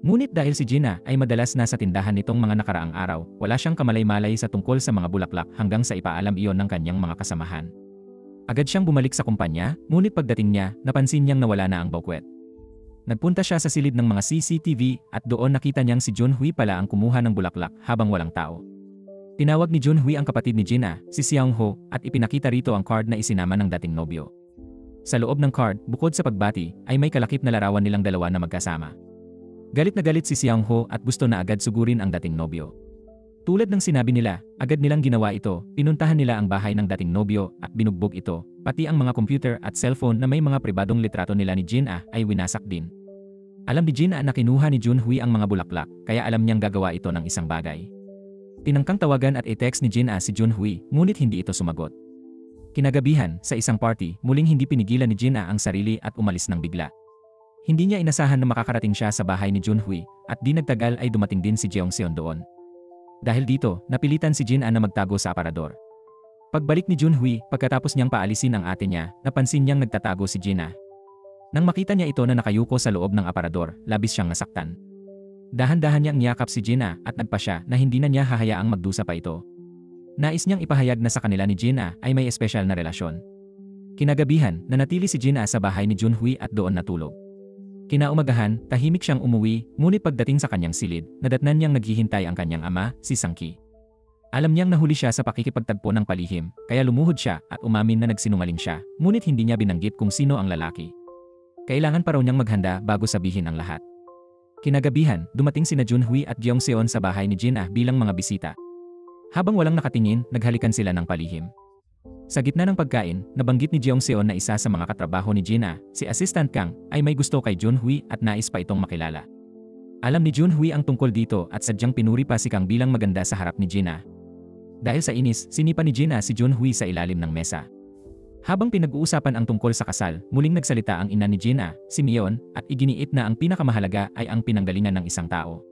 Ngunit dahil si Gina ay madalas nasa tindahan nitong mga nakaraang araw, wala siyang kamalay-malay sa tungkol sa mga bulaklak hanggang sa ipaalam iyon ng kanyang mga kasamahan. Agad siyang bumalik sa kumpanya, ngunit pagdating niya, napansin niyang nawala na ang bouquet. Nagpunta siya sa silid ng mga CCTV at doon nakita niyang si Junhui pala ang kumuha ng bulaklak habang walang tao. Tinawag ni Junhui ang kapatid ni Gina, si Xiaoho, at ipinakita rito ang card na isinama ng dating nobyo. Sa loob ng card, bukod sa pagbati, ay may kalakip na larawan nilang dalawa na magkasama. Galit na galit si Xiang Ho at gusto na agad sugurin ang dating nobyo. Tulad ng sinabi nila, agad nilang ginawa ito, pinuntahan nila ang bahay ng dating nobyo at binugbog ito, pati ang mga computer at cellphone na may mga pribadong litrato nila ni Jin-ah ay winasak din. Alam ni Jin-ah na kinuha ni Junhui ang mga bulaklak, kaya alam niyang gagawa ito ng isang bagay. Tinangkang tawagan at i-text ni Jin-ah si Junhui, ngunit hindi ito sumagot. Kinagabihan, sa isang party, muling hindi pinigilan ni Jin-ah ang sarili at umalis ng bigla. Hindi niya inasahan na makakarating siya sa bahay ni Junhui, at di nagtagal ay dumating din si Jeongseon doon. Dahil dito, napilitan si Jin-ah na magtago sa aparador. Pagbalik ni Junhui, pagkatapos niyang paalisin ang ate niya, napansin niyang nagtatago si Jin-ah. Nang makita niya ito na nakayuko sa loob ng aparador, labis siyang nasaktan. Dahan-dahan niyang niyakap si Jin-ah at nagpasya na hindi na niya hahayaang magdusa pa ito. Nais niyang ipahayag na sa kanila ni Jin-ah ay may espesyal na relasyon. Kinagabihan, nanatili si Jin-ah sa bahay ni Junhui at doon natulog. Kinaumagahan, tahimik siyang umuwi, ngunit pagdating sa kanyang silid, nadatnan niyang naghihintay ang kanyang ama, si Sang-ki. Alam niyang nahuli siya sa pakikipagtagpo ng palihim, kaya lumuhod siya at umamin na nagsinungaling siya, ngunit hindi niya binanggit kung sino ang lalaki. Kailangan pa raw niyang maghanda bago sabihin ang lahat. Kinagabihan, dumating sina Junhui at Jeongseon sa bahay ni Jin-ah bilang mga bisita. Habang walang nakatingin, naghalikan sila ng palihim. Sa gitna ng pagkain, nabanggit ni Jeongseon na isa sa mga katrabaho ni Jin-ah, si Assistant Kang, ay may gusto kay Junhui at nais pa itong makilala. Alam ni Junhui ang tungkol dito at sadyang pinuri pa si Kang bilang maganda sa harap ni Jin-ah. Dahil sa inis, sinipa ni Jin-ah si Junhui sa ilalim ng mesa. Habang pinag-uusapan ang tungkol sa kasal, muling nagsalita ang ina ni Jin-ah, si Myeon, at iginiit na ang pinakamahalaga ay ang pinanggalingan ng isang tao.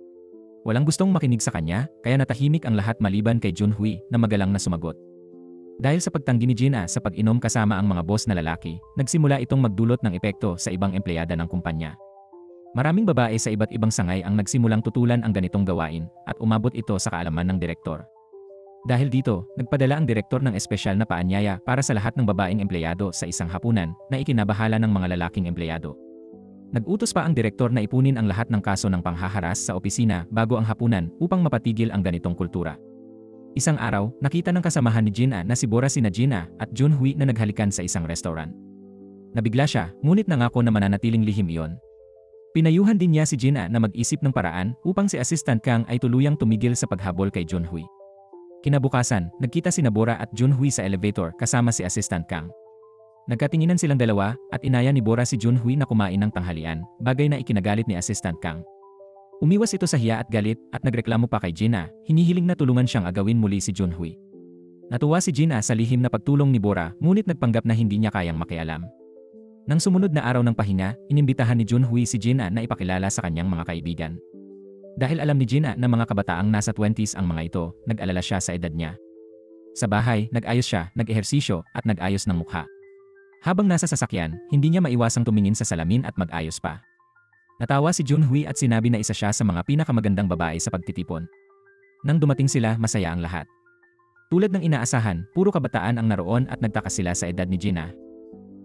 Walang gustong makinig sa kanya, kaya natahimik ang lahat maliban kay Junhui na magalang na sumagot. Dahil sa pagtanggi ni Jin-ah sa pag-inom kasama ang mga boss na lalaki, nagsimula itong magdulot ng epekto sa ibang empleyada ng kumpanya. Maraming babae sa iba't ibang sangay ang nagsimulang tutulan ang ganitong gawain at umabot ito sa kaalaman ng direktor. Dahil dito, nagpadala ang direktor ng espesyal na paanyaya para sa lahat ng babaeng empleyado sa isang hapunan na ikinabahala ng mga lalaking empleyado. Nag-utos pa ang direktor na ipunin ang lahat ng kaso ng panghaharas sa opisina bago ang hapunan upang mapatigil ang ganitong kultura. Isang araw, nakita ng kasamahan ni Jin-ah na si Bora sina Jin-ah at Junhui na naghalikan sa isang restaurant. Nabigla siya, ngunit nangako na mananatiling lihim iyon. Pinayuhan din niya si Jin-ah na mag-isip ng paraan upang si Assistant Kang ay tuluyang tumigil sa paghabol kay Junhui. Kinabukasan, nagkita sina Bora at Junhui sa elevator kasama si Assistant Kang. Nagkatinginan silang dalawa at inaya ni Bora si Junhui na kumain ng tanghalian, bagay na ikinagalit ni Assistant Kang. Umiwas ito sa hiya at galit at nagreklamo pa kay Jin-ah, hinihiling na tulungan siyang agawin muli si Junhui. Natuwa si Jin-ah sa lihim na pagtulong ni Bora, ngunit nagpanggap na hindi niya kayang makialam. Nang sumunod na araw ng pahinga, inimbitahan ni Junhui si Jin-ah na ipakilala sa kanyang mga kaibigan. Dahil alam ni Jin-ah na mga kabataang nasa 20s ang mga ito, nag-alala siya sa edad niya. Sa bahay, nag-ayos siya, nag-ehersisyo at nag-ayos ng mukha. Habang nasa sasakyan, hindi niya maiwasang tumingin sa salamin at mag-ayos pa. Natawa si Junhui at sinabi na isa siya sa mga pinakamagandang babae sa pagtitipon. Nang dumating sila, masaya ang lahat. Tulad ng inaasahan, puro kabataan ang naroon at nagtaka sila sa edad ni Jin-ah.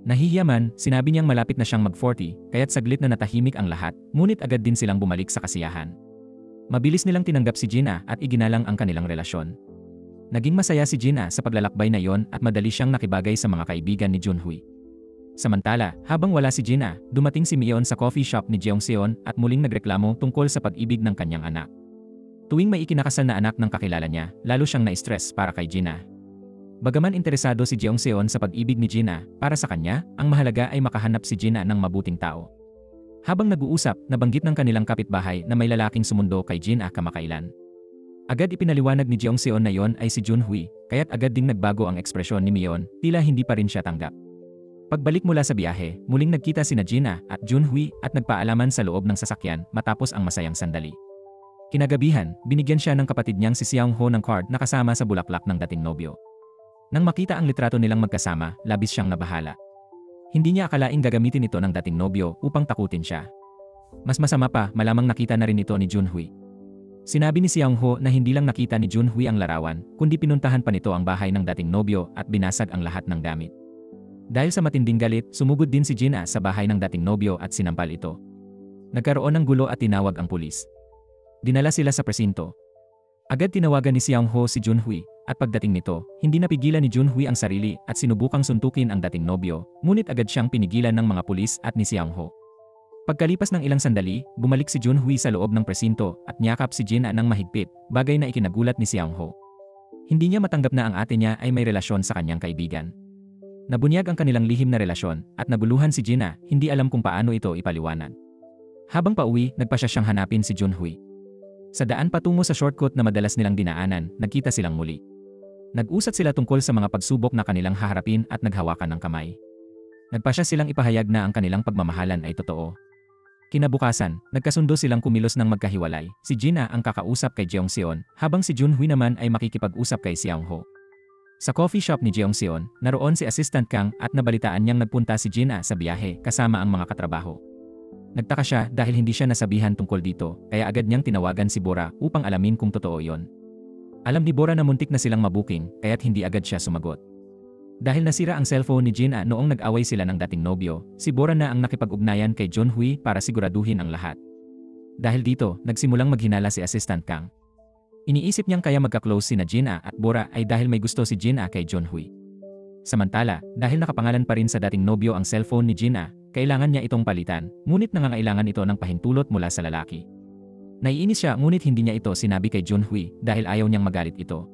Nahihiyaman, sinabi niyang malapit na siyang mag-40, kaya't saglit na natahimik ang lahat, ngunit agad din silang bumalik sa kasiyahan. Mabilis nilang tinanggap si Jin-ah at iginalang ang kanilang relasyon. Naging masaya si Jin-ah sa paglalakbay na iyon at madali siyang nakibagay sa mga kaibigan ni Junhui. Samantala, habang wala si Jin-ah, dumating si Myeon sa coffee shop ni Jeongseon at muling nagreklamo tungkol sa pag-ibig ng kanyang anak. Tuwing may ikinakasal na anak ng kakilala niya, lalo siyang na-stress para kay Jin-ah. Bagaman interesado si Jeongseon sa pag-ibig ni Jin-ah, para sa kanya, ang mahalaga ay makahanap si Jin-ah ng mabuting tao. Habang nag-uusap, nabanggit ng kanilang kapitbahay na may lalaking sumundo kay Jin-ah kamakailan. Agad ipinaliwanag ni Jeongseon na yon ay si Junhui, kaya't agad ding nagbago ang ekspresyon ni Myeon, tila hindi pa rin siya tanggap. Pagbalik mula sa biyahe, muling nagkita sina Jin-ah at Junhui at nagpaalaman sa loob ng sasakyan matapos ang masayang sandali. Kinagabihan, binigyan siya ng kapatid niyang si Xiang Ho ng card na kasama sa bulaklak ng dating nobyo. Nang makita ang litrato nilang magkasama, labis siyang nabahala. Hindi niya akalaing gagamitin ito ng dating nobyo upang takutin siya. Mas masama pa, malamang nakita na rin ito ni Junhui. Sinabi ni Xiang Ho na hindi lang nakita ni Junhui ang larawan, kundi pinuntahan pa nito ang bahay ng dating nobyo at binasag ang lahat ng gamit. Dahil sa matinding galit, sumugod din si Jin-ah sa bahay ng dating nobyo at sinampal ito. Nagkaroon ng gulo at tinawag ang pulis. Dinala sila sa presinto. Agad tinawagan ni Xiang Ho si Junhui, At pagdating nito, hindi napigilan ni Junhui ang sarili at sinubukang suntukin ang dating nobyo, ngunit agad siyang pinigilan ng mga pulis at ni Xiangho. Pagkalipas ng ilang sandali, bumalik si Junhui sa loob ng presinto at niyakap si Jina ng mahigpit, bagay na ikinagulat ni Xiangho. Hindi niya matanggap na ang ate niya ay may relasyon sa kanyang kaibigan. Nabunyag ang kanilang lihim na relasyon at naguluhan si Jina, hindi alam kung paano ito ipaliwanag. Habang pauwi, nagpasya siyang hanapin si Junhui. Sa daan patungo sa shortcut na madalas nilang dinaanan, nagkita silang muli. Nag-usat sila tungkol sa mga pagsubok na kanilang haharapin at naghawakan ng kamay. Nagpasya silang ipahayag na ang kanilang pagmamahalan ay totoo. Kinabukasan, nagkasundo silang kumilos ng magkahiwalay. Si Jina ang kakausap kay Jeongseon, habang si Junhui naman ay makikipag-usap kay Xiangho. Sa coffee shop ni Jeongseon, naroon si Assistant Kang at nabalitaan niyang nagpunta si Jina sa biyahe kasama ang mga katrabaho. Nagtaka siya dahil hindi siya nasabihan tungkol dito, kaya agad niyang tinawagan si Bora upang alamin kung totoo yon. Alam ni Bora na muntik na silang mabuking, kaya't hindi agad siya sumagot. Dahil nasira ang cellphone ni Jina noong nag-away sila ng dating nobyo, si Bora na ang nakipag-ugnayan kay Junhui para siguraduhin ang lahat. Dahil dito, nagsimulang maghinala si Assistant Kang. Iniisip niyang kaya magka-close sina Jina at Bora ay dahil may gusto si Jina kay Junhui. Samantala, dahil nakapangalan pa rin sa dating nobyo ang cellphone ni Jina, kailangan niya itong palitan, ngunit nangangailangan ito ng pahintulot mula sa lalaki. Naiinis siya ngunit hindi niya ito sinabi kay Junhui dahil ayaw niyang magalit ito.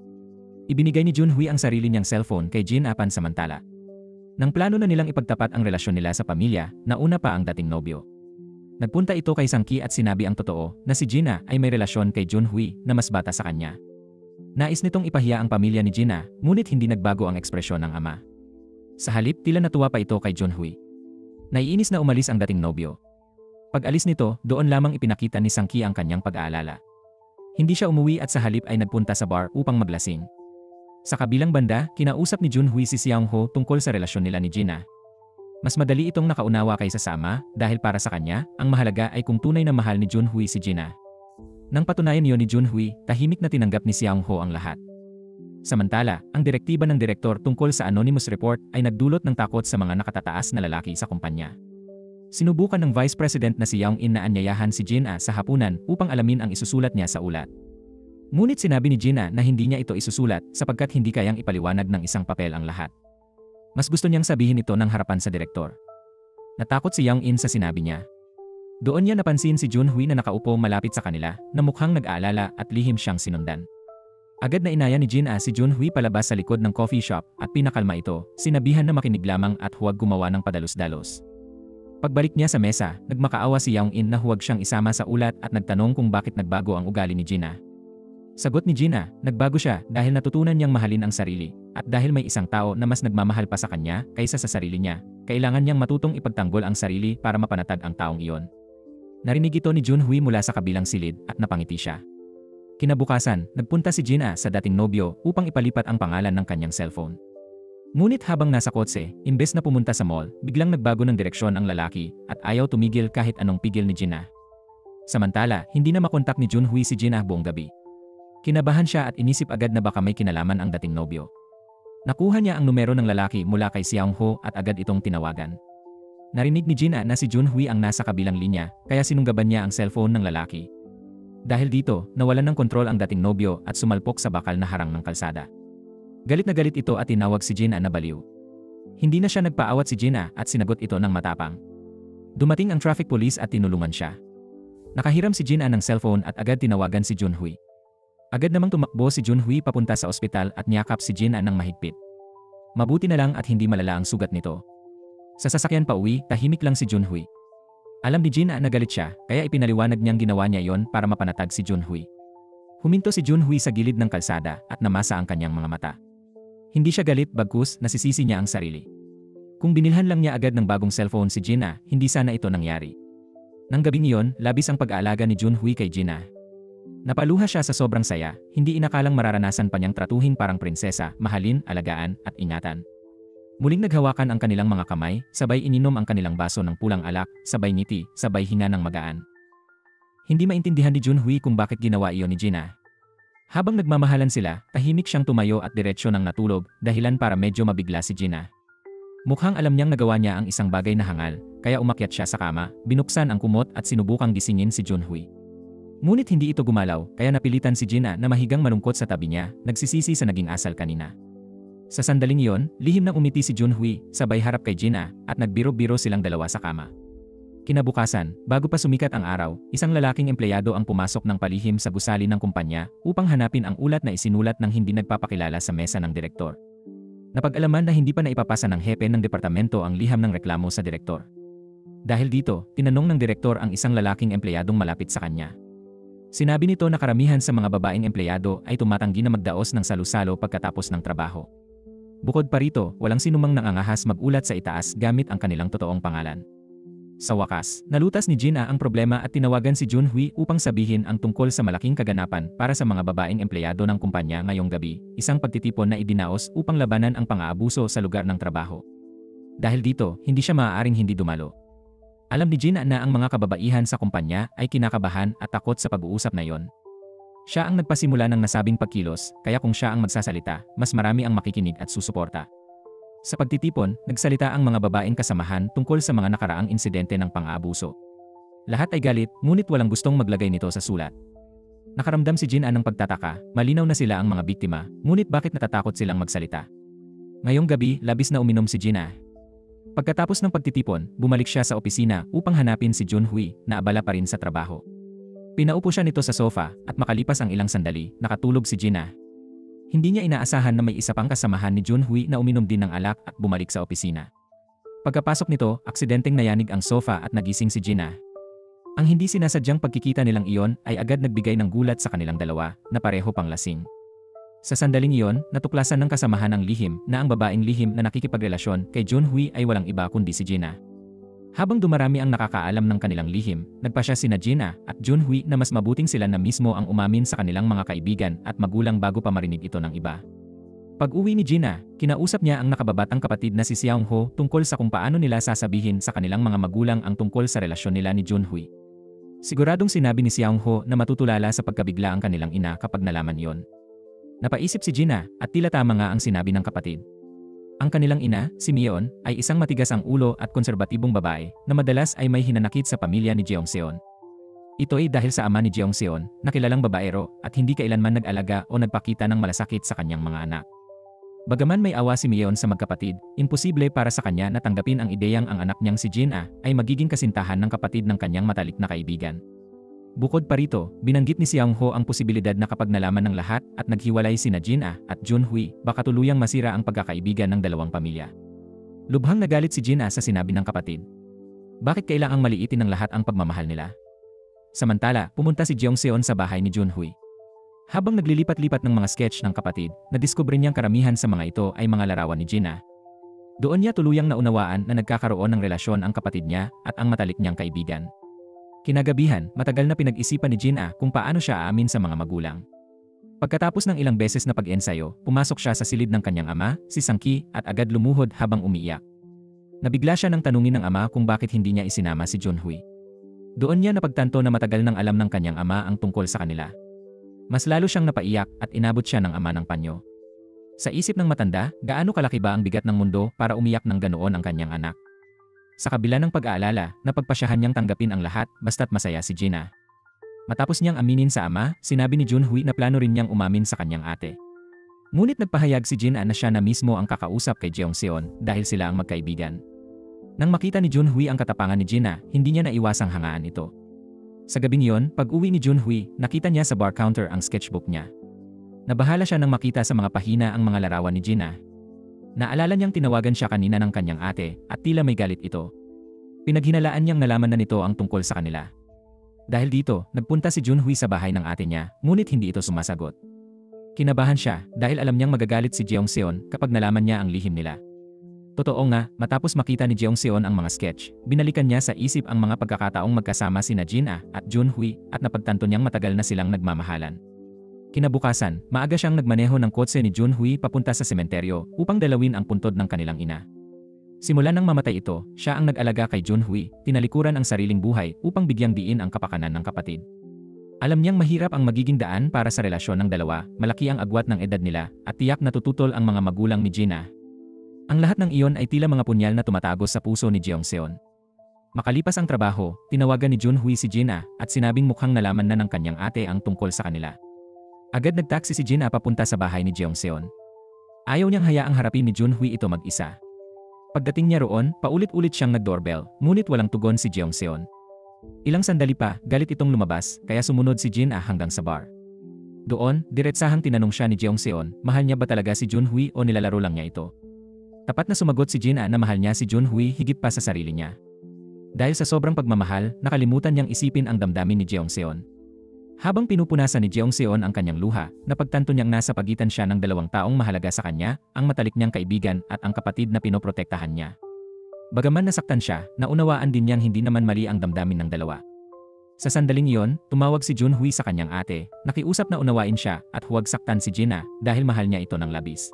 Ibinigay ni Junhui ang sarili niyang cellphone kay Jina pansamantala. Nang plano na nilang ipagtapat ang relasyon nila sa pamilya, nauna pa ang dating nobyo. Nagpunta ito kay Sangki at sinabi ang totoo na si Jina ay may relasyon kay Junhui na mas bata sa kanya. Nais nitong ipahiya ang pamilya ni Jina, ngunit hindi nagbago ang ekspresyon ng ama. Sa halip, tila natuwa pa ito kay Junhui. Naiinis na umalis ang dating nobyo. Pag-alis nito, doon lamang ipinakita ni Sangki ang kanyang pag-aalala. Hindi siya umuwi at sa halip ay nagpunta sa bar upang maglasing. Sa kabilang banda, kinausap ni Junhui si Xiangho tungkol sa relasyon nila ni Jina. Mas madali itong nakaunawa kaysa sa ama dahil para sa kanya, ang mahalaga ay kung tunay na mahal ni Junhui si Jina. Nang patunayan iyon ni Junhui, tahimik na tinanggap ni Xiangho ang lahat. Samantala, ang direktiba ng direktor tungkol sa anonymous report ay nagdulot ng takot sa mga nakatataas na lalaki sa kumpanya. Sinubukan ng Vice President na si Yang In na anyayahan si Jina sa hapunan upang alamin ang isusulat niya sa ulat. Ngunit sinabi ni Jina na hindi niya ito isusulat sapagkat hindi kayang ipaliwanag ng isang papel ang lahat. Mas gusto niyang sabihin ito ng harapan sa direktor. Natakot si Yang In sa sinabi niya. Doon niya napansin si Junhui na nakaupo malapit sa kanila na mukhang nag-aalala at lihim siyang sinundan. Agad na inaya ni Jina si Junhui palabas sa likod ng coffee shop at pinakalma ito, sinabihan na makinig lamang at huwag gumawa ng padalos-dalos. Pagbalik niya sa mesa, nagmakaawa si Yang In na huwag siyang isama sa ulat at nagtanong kung bakit nagbago ang ugali ni Jina. Sagot ni Jina, nagbago siya dahil natutunan niyang mahalin ang sarili, at dahil may isang tao na mas nagmamahal pa sa kanya kaysa sa sarili niya, kailangan niyang matutong ipagtanggol ang sarili para mapanatag ang taong iyon. Narinig ito ni Junhui mula sa kabilang silid at napangiti siya. Kinabukasan, nagpunta si Jina sa dating nobyo upang ipalipat ang pangalan ng kanyang cellphone. Ngunit habang nasa kotse, imbes na pumunta sa mall, biglang nagbago ng direksyon ang lalaki at ayaw tumigil kahit anong pigil ni Jina. Samantala, hindi na makontak ni Junhui si Jina buong gabi. Kinabahan siya at inisip agad na baka may kinalaman ang dating nobyo. Nakuha niya ang numero ng lalaki mula kay Xiangho at agad itong tinawagan. Narinig ni Jina na si Junhui ang nasa kabilang linya, kaya sinunggaban niya ang cellphone ng lalaki. Dahil dito, nawalan ng kontrol ang dating nobyo at sumalpok sa bakal na harang ng kalsada. Galit na galit ito at tinawag si Jina na baliw. Hindi na siya nagpaawat si Jina at sinagot ito ng matapang. Dumating ang traffic police at tinulungan siya. Nakahiram si Jina ng cellphone at agad tinawagan si Junhui. Agad namang tumakbo si Junhui papunta sa ospital at niyakap si Jina ng mahigpit. Mabuti na lang at hindi malala ang sugat nito. Sa sasakyan pa uwi, tahimik lang si Junhui. Alam ni Jina na galit siya, kaya ipinaliwanag niyang ginawa niya yon para mapanatag si Junhui. Huminto si Junhui sa gilid ng kalsada at namasa ang kanyang mga mata. Hindi siya galit bagkus nasisisi niya ang sarili. Kung binilhan lang niya agad ng bagong cellphone si Jina, hindi sana ito nangyari. Nang gabing iyon, labis ang pag-aalaga ni Junhui kay Jina. Napaluha siya sa sobrang saya, hindi inakalang mararanasan pa niyang tratuhin parang prinsesa, mahalin, alagaan, at ingatan. Muling naghawakan ang kanilang mga kamay, sabay ininom ang kanilang baso ng pulang alak, sabay ngiti, sabay hinga ng magaan. Hindi maintindihan ni Junhui kung bakit ginawa iyon ni Jina. Habang nagmamahalan sila, tahimik siyang tumayo at diretsyo nang natulog, dahilan para medyo mabigla si Jina. Mukhang alam niyang nagawa niya ang isang bagay na hangal, kaya umakyat siya sa kama, binuksan ang kumot at sinubukang gisingin si Junhui. Ngunit hindi ito gumalaw, kaya napilitan si Gina na mahigang malungkot sa tabi niya, nagsisisi sa naging asal kanina. Sa sandaling iyon, lihim na umiti si Junhui, sabay harap kay Gina, at nagbiro-biro silang dalawa sa kama. Kinabukasan, bago pa sumikat ang araw, isang lalaking empleyado ang pumasok ng palihim sa gusali ng kumpanya upang hanapin ang ulat na isinulat ng hindi nagpapakilala sa mesa ng direktor. Napag-alaman na hindi pa naipapasa ng hepe ng departamento ang liham ng reklamo sa direktor. Dahil dito, tinanong ng direktor ang isang lalaking empleyadong malapit sa kanya. Sinabi nito na karamihan sa mga babaeng empleyado ay tumatanggi na magdaos ng salusalo pagkatapos ng trabaho. Bukod pa rito, walang sinumang nangangahas magulat sa itaas gamit ang kanilang totoong pangalan. Sa wakas, nalutas ni Gina ang problema at tinawagan si Junhui upang sabihin ang tungkol sa malaking kaganapan para sa mga babaeng empleyado ng kumpanya ngayong gabi, isang pagtitipon na idinaos upang labanan ang pang-aabuso sa lugar ng trabaho. Dahil dito, hindi siya maaaring hindi dumalo. Alam ni Gina na ang mga kababaihan sa kumpanya ay kinakabahan at takot sa pag-uusap na iyon. Siya ang nagpasimula ng nasabing pagkilos, kaya kung siya ang magsasalita, mas marami ang makikinig at susuporta. Sa pagtitipon, nagsalita ang mga babaeng kasamahan tungkol sa mga nakaraang insidente ng pang-aabuso. Lahat ay galit, ngunit walang gustong maglagay nito sa sulat. Nakaramdam si Gina ng pagtataka, malinaw na sila ang mga biktima, ngunit bakit natatakot silang magsalita? Ngayong gabi, labis na uminom si Gina. Pagkatapos ng pagtitipon, bumalik siya sa opisina upang hanapin si Junhui na abala pa rin sa trabaho. Pinaupo siya nito sa sofa at makalipas ang ilang sandali, nakatulog si Gina. Hindi niya inaasahan na may isa pang kasamahan ni Junhui na uminom din ng alak at bumalik sa opisina. Pagkapasok nito, aksidenteng nayanig ang sofa at nagising si Gina. Ang hindi sinasadyang pagkikita nilang iyon ay agad nagbigay ng gulat sa kanilang dalawa na pareho pang lasing. Sa sandaling iyon, natuklasan ng kasamahan ng lihim na ang babaeng lihim na nakikipagrelasyon kay Junhui ay walang iba kundi si Gina. Habang dumarami ang nakakaalam ng kanilang lihim, nagpasya sina Gina at Junhui na mas mabuting sila na mismo ang umamin sa kanilang mga kaibigan at magulang bago pa marinig ito ng iba. Pag-uwi ni Gina, kinausap niya ang nakababatang kapatid na si Xiao Ho tungkol sa kung paano nila sasabihin sa kanilang mga magulang ang tungkol sa relasyon nila ni Junhui. Siguradong sinabi ni Xiao Ho na matutulala sa pagkabigla ang kanilang ina kapag nalaman iyon. Napaisip si Gina at tila tama nga ang sinabi ng kapatid. Ang kanilang ina, si Mion, ay isang matigas ang ulo at konserbatibong babae na madalas ay may hinanakit sa pamilya ni Jeongseon. Ito ay dahil sa ama ni Jeongseon, na kilalang babaero at hindi kailanman nag-alaga o nagpakita ng malasakit sa kanyang mga anak. Bagaman may awa si Mion sa magkapatid, imposible para sa kanya na tanggapin ang ideyang ang anak niyang si Gina ay magiging kasintahan ng kapatid ng kanyang matalik na kaibigan. Bukod pa rito, binanggit ni Xiao Ho ang posibilidad na kapag nalaman ng lahat at naghiwalay sina Gina at Junhui, baka tuluyang masira ang pagkakaibigan ng dalawang pamilya. Lubhang nagalit si Gina sa sinabi ng kapatid. Bakit kailangang maliitin ng lahat ang pagmamahal nila? Samantala, pumunta si Jeongseon sa bahay ni Junhui. Habang naglilipat-lipat ng mga sketch ng kapatid, nadiskubre niyang karamihan sa mga ito ay mga larawan ni Gina. Doon niya tuluyang naunawaan na nagkakaroon ng relasyon ang kapatid niya at ang matalik niyang kaibigan. Kinagabihan, matagal na pinag-isipan ni Gina kung paano siya aamin sa mga magulang. Pagkatapos ng ilang beses na pag-ensayo, pumasok siya sa silid ng kanyang ama, si Sangki, at agad lumuhod habang umiiyak. Nabigla siya nang tanungin ng ama kung bakit hindi niya isinama si Junhui. Doon niya napagtanto na matagal nang alam ng kanyang ama ang tungkol sa kanila. Mas lalo siyang napaiyak at inabot siya ng ama ng panyo. Sa isip ng matanda, gaano kalaki ba ang bigat ng mundo para umiyak ng ganoon ang kanyang anak? Sa kabila ng pag-aalala, napagpasyahan niyang tanggapin ang lahat basta't masaya si Gina. Matapos niyang aminin sa ama, sinabi ni Junhui na plano rin niyang umamin sa kanyang ate. Ngunit nagpahayag si Gina na siya na mismo ang kakausap kay Jeongseon dahil sila ang magkaibigan. Nang makita ni Junhui ang katapangan ni Gina, hindi niya naiwasang hangaan ito. Sa gabing iyon, pag-uwi ni Junhui, nakita niya sa bar counter ang sketchbook niya. Nabahala siya nang makita sa mga pahina ang mga larawan ni Gina. Naalala niyang tinawagan siya kanina ng kanyang ate at tila may galit ito. Pinaghinalaan niyang nalaman na nito ang tungkol sa kanila. Dahil dito, nagpunta si Junhui sa bahay ng ate niya, ngunit hindi ito sumasagot. Kinabahan siya dahil alam niyang magagalit si Jeongseon kapag nalaman niya ang lihim nila. Totoo nga, matapos makita ni Jeongseon ang mga sketch, binalikan niya sa isip ang mga pagkakataong magkasama sina Gina at Junhui at napagtanto niyang matagal na silang nagmamahalan. Kinabukasan, maaga siyang nagmaneho ng kotse ni Junhui papunta sa sementeryo upang dalawin ang puntod ng kanilang ina. Simula nang mamatay ito, siya ang nag-alaga kay Junhui, tinalikuran ang sariling buhay upang bigyang diin ang kapakanan ng kapatid. Alam niyang mahirap ang magiging daan para sa relasyon ng dalawa, malaki ang agwat ng edad nila, at tiyak na tututol ang mga magulang ni Gina. Ang lahat ng iyon ay tila mga punyal na tumatagos sa puso ni Jeongseon. Makalipas ang trabaho, tinawagan ni Junhui si Jin at sinabing mukhang nalaman na ng kanyang ate ang tungkol sa kanila. Agad nagtaksi si Jin papunta sa bahay ni Jeongseon. Ayaw niyang hayaang harapin ni Junhui ito mag-isa. Pagdating niya roon, paulit-ulit siyang nag-doorbell, ngunit walang tugon si Jeongseon. Ilang sandali pa, galit itong lumabas, kaya sumunod si Jin hanggang sa bar. Doon, diretsahang tinanong siya ni Jeongseon, mahal niya ba talaga si Junhui o nilalaro lang niya ito? Tapat na sumagot si Jin na mahal niya si Junhui higit pa sa sarili niya. Dahil sa sobrang pagmamahal, nakalimutan niyang isipin ang damdamin ni Jeongseon. Habang pinupunasan ni Jeongseon ang kanyang luha, napagtanto niyang nasa pagitan siya ng dalawang taong mahalaga sa kanya, ang matalik niyang kaibigan at ang kapatid na pinoprotektahan niya. Bagaman nasaktan siya, naunawaan din niyang hindi naman mali ang damdamin ng dalawa. Sa sandaling iyon, tumawag si Junhui sa kanyang ate, nakiusap na unawain siya at huwag saktan si Jin dahil mahal niya ito ng labis.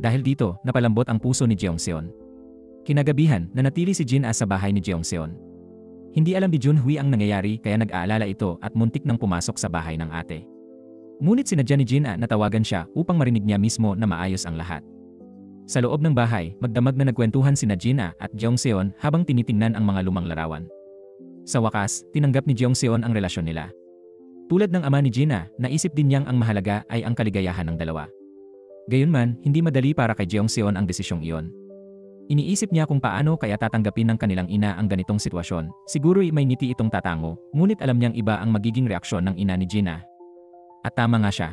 Dahil dito, napalambot ang puso ni Jeongseon. Kinagabihan, nanatili si Jin sa bahay ni Jeongseon. Hindi alam ni Junhui ang nangyayari kaya nag-aalala ito at muntik nang pumasok sa bahay ng ate. Ngunit sinadya ni Jin na tawagan siya upang marinig niya mismo na maayos ang lahat. Sa loob ng bahay, magdamag na nagkwentuhan sina Jin at Jeongseon habang tinitingnan ang mga lumang larawan. Sa wakas, tinanggap ni Jeongseon ang relasyon nila. Tulad ng ama ni Jin, naisip din niyang ang mahalaga ay ang kaligayahan ng dalawa. Gayunman, hindi madali para kay Jeongseon ang desisyong iyon. Iniisip niya kung paano kaya tatanggapin ng kanilang ina ang ganitong sitwasyon. Siguro'y may ngiti itong tatango, ngunit alam niyang iba ang magiging reaksyon ng ina ni Jin. At tama nga siya.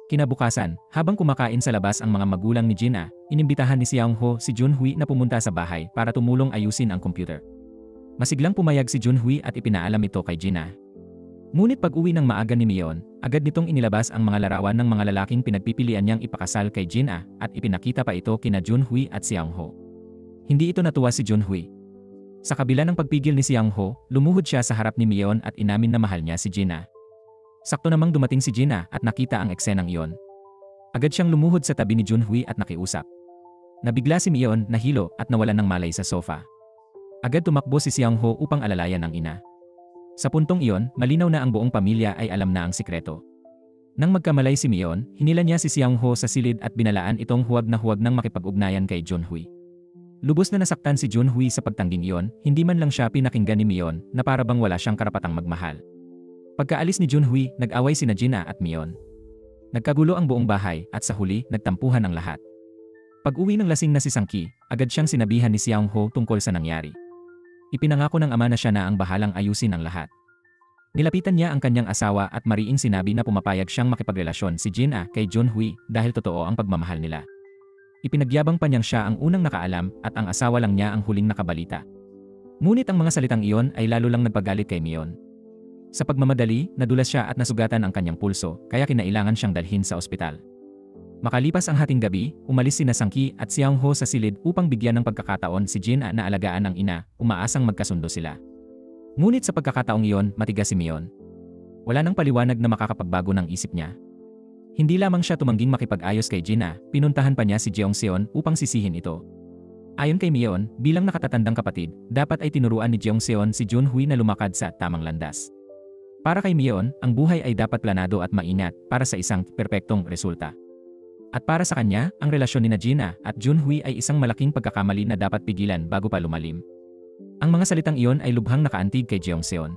Kinabukasan, habang kumakain sa labas ang mga magulang ni Jin, inimbitahan ni Seong-ho si Junhui na pumunta sa bahay para tumulong ayusin ang computer. Masiglang pumayag si Junhui at ipinaalam ito kay Jin. Ngunit pag-uwi ng maaga ni Mion, agad nitong inilabas ang mga larawan ng mga lalaking pinagpipilian niyang ipakasal kay Jin at ipinakita pa ito kina Junhui at Seong-ho. Hindi ito natuwa si Junhui. Sa kabila ng pagpigil ni Seong-ho, lumuhod siya sa harap ni Mion at inamin na mahal niya si Jin. Sakto namang dumating si Jin at nakita ang eksenang iyon. Agad siyang lumuhod sa tabi ni Junhui at nakiusap. Nabigla si Mion, nahilo at nawalan ng malay sa sofa. Agad tumakbo si Seong-ho upang alalayan ang ina. Sa puntong iyon, malinaw na ang buong pamilya ay alam na ang sikreto. Nang magkamalay si Mion, hinila niya si Seong-ho sa silid at binalaan itong huwag nang makipag-ugnayan kay Junhui. Lubos na nasaktan si Junhui sa pagtangging iyon, hindi man lang siya pinakinggan ni Mion na para bang wala siyang karapatang magmahal. Pagkaalis ni Junhui, nag-away sina Jin at Mion. Nagkagulo ang buong bahay at sa huli, nagtampuhan ang lahat. Pag-uwi ng lasing na si Sang-ki, agad siyang sinabihan ni Seong-ho tungkol sa nangyari. Ipinangako ng ama na siya na ang bahalang ayusin ang lahat. Nilapitan niya ang kanyang asawa at mariing sinabi na pumapayag siyang makipagrelasyon si Jin kay Junhui dahil totoo ang pagmamahal nila. Ipinagyabang pa niyang siya ang unang nakaalam at ang asawa lang niya ang huling nakabalita. Ngunit ang mga salitang iyon ay lalo lang nagpagalit kay Mion. Sa pagmamadali, nadulas siya at nasugatan ang kanyang pulso kaya kinailangan siyang dalhin sa ospital. Makalipas ang hating gabi, umalis sina Sang-ki at Seong-ho sa silid upang bigyan ng pagkakataon si Jin na alagaan ang ina, umaasang magkasundo sila. Ngunit sa pagkakataong iyon, matigas si Mion. Wala nang paliwanag na makakapagbago ng isip niya. Hindi lamang siya tumangging makipag-ayos kay Jin, pinuntahan pa niya si Jeongseon upang sisihin ito. Ayon kay Mion, bilang nakatatandang kapatid, dapat ay tinuruan ni Jeongseon si Junhui na lumakad sa tamang landas. Para kay Mion, ang buhay ay dapat planado at maingat para sa isang perpektong resulta. At para sa kanya, ang relasyon ni Jin at Junhui ay isang malaking pagkakamali na dapat pigilan bago pa lumalim. Ang mga salitang iyon ay lubhang nakaantig kay Jeongseon.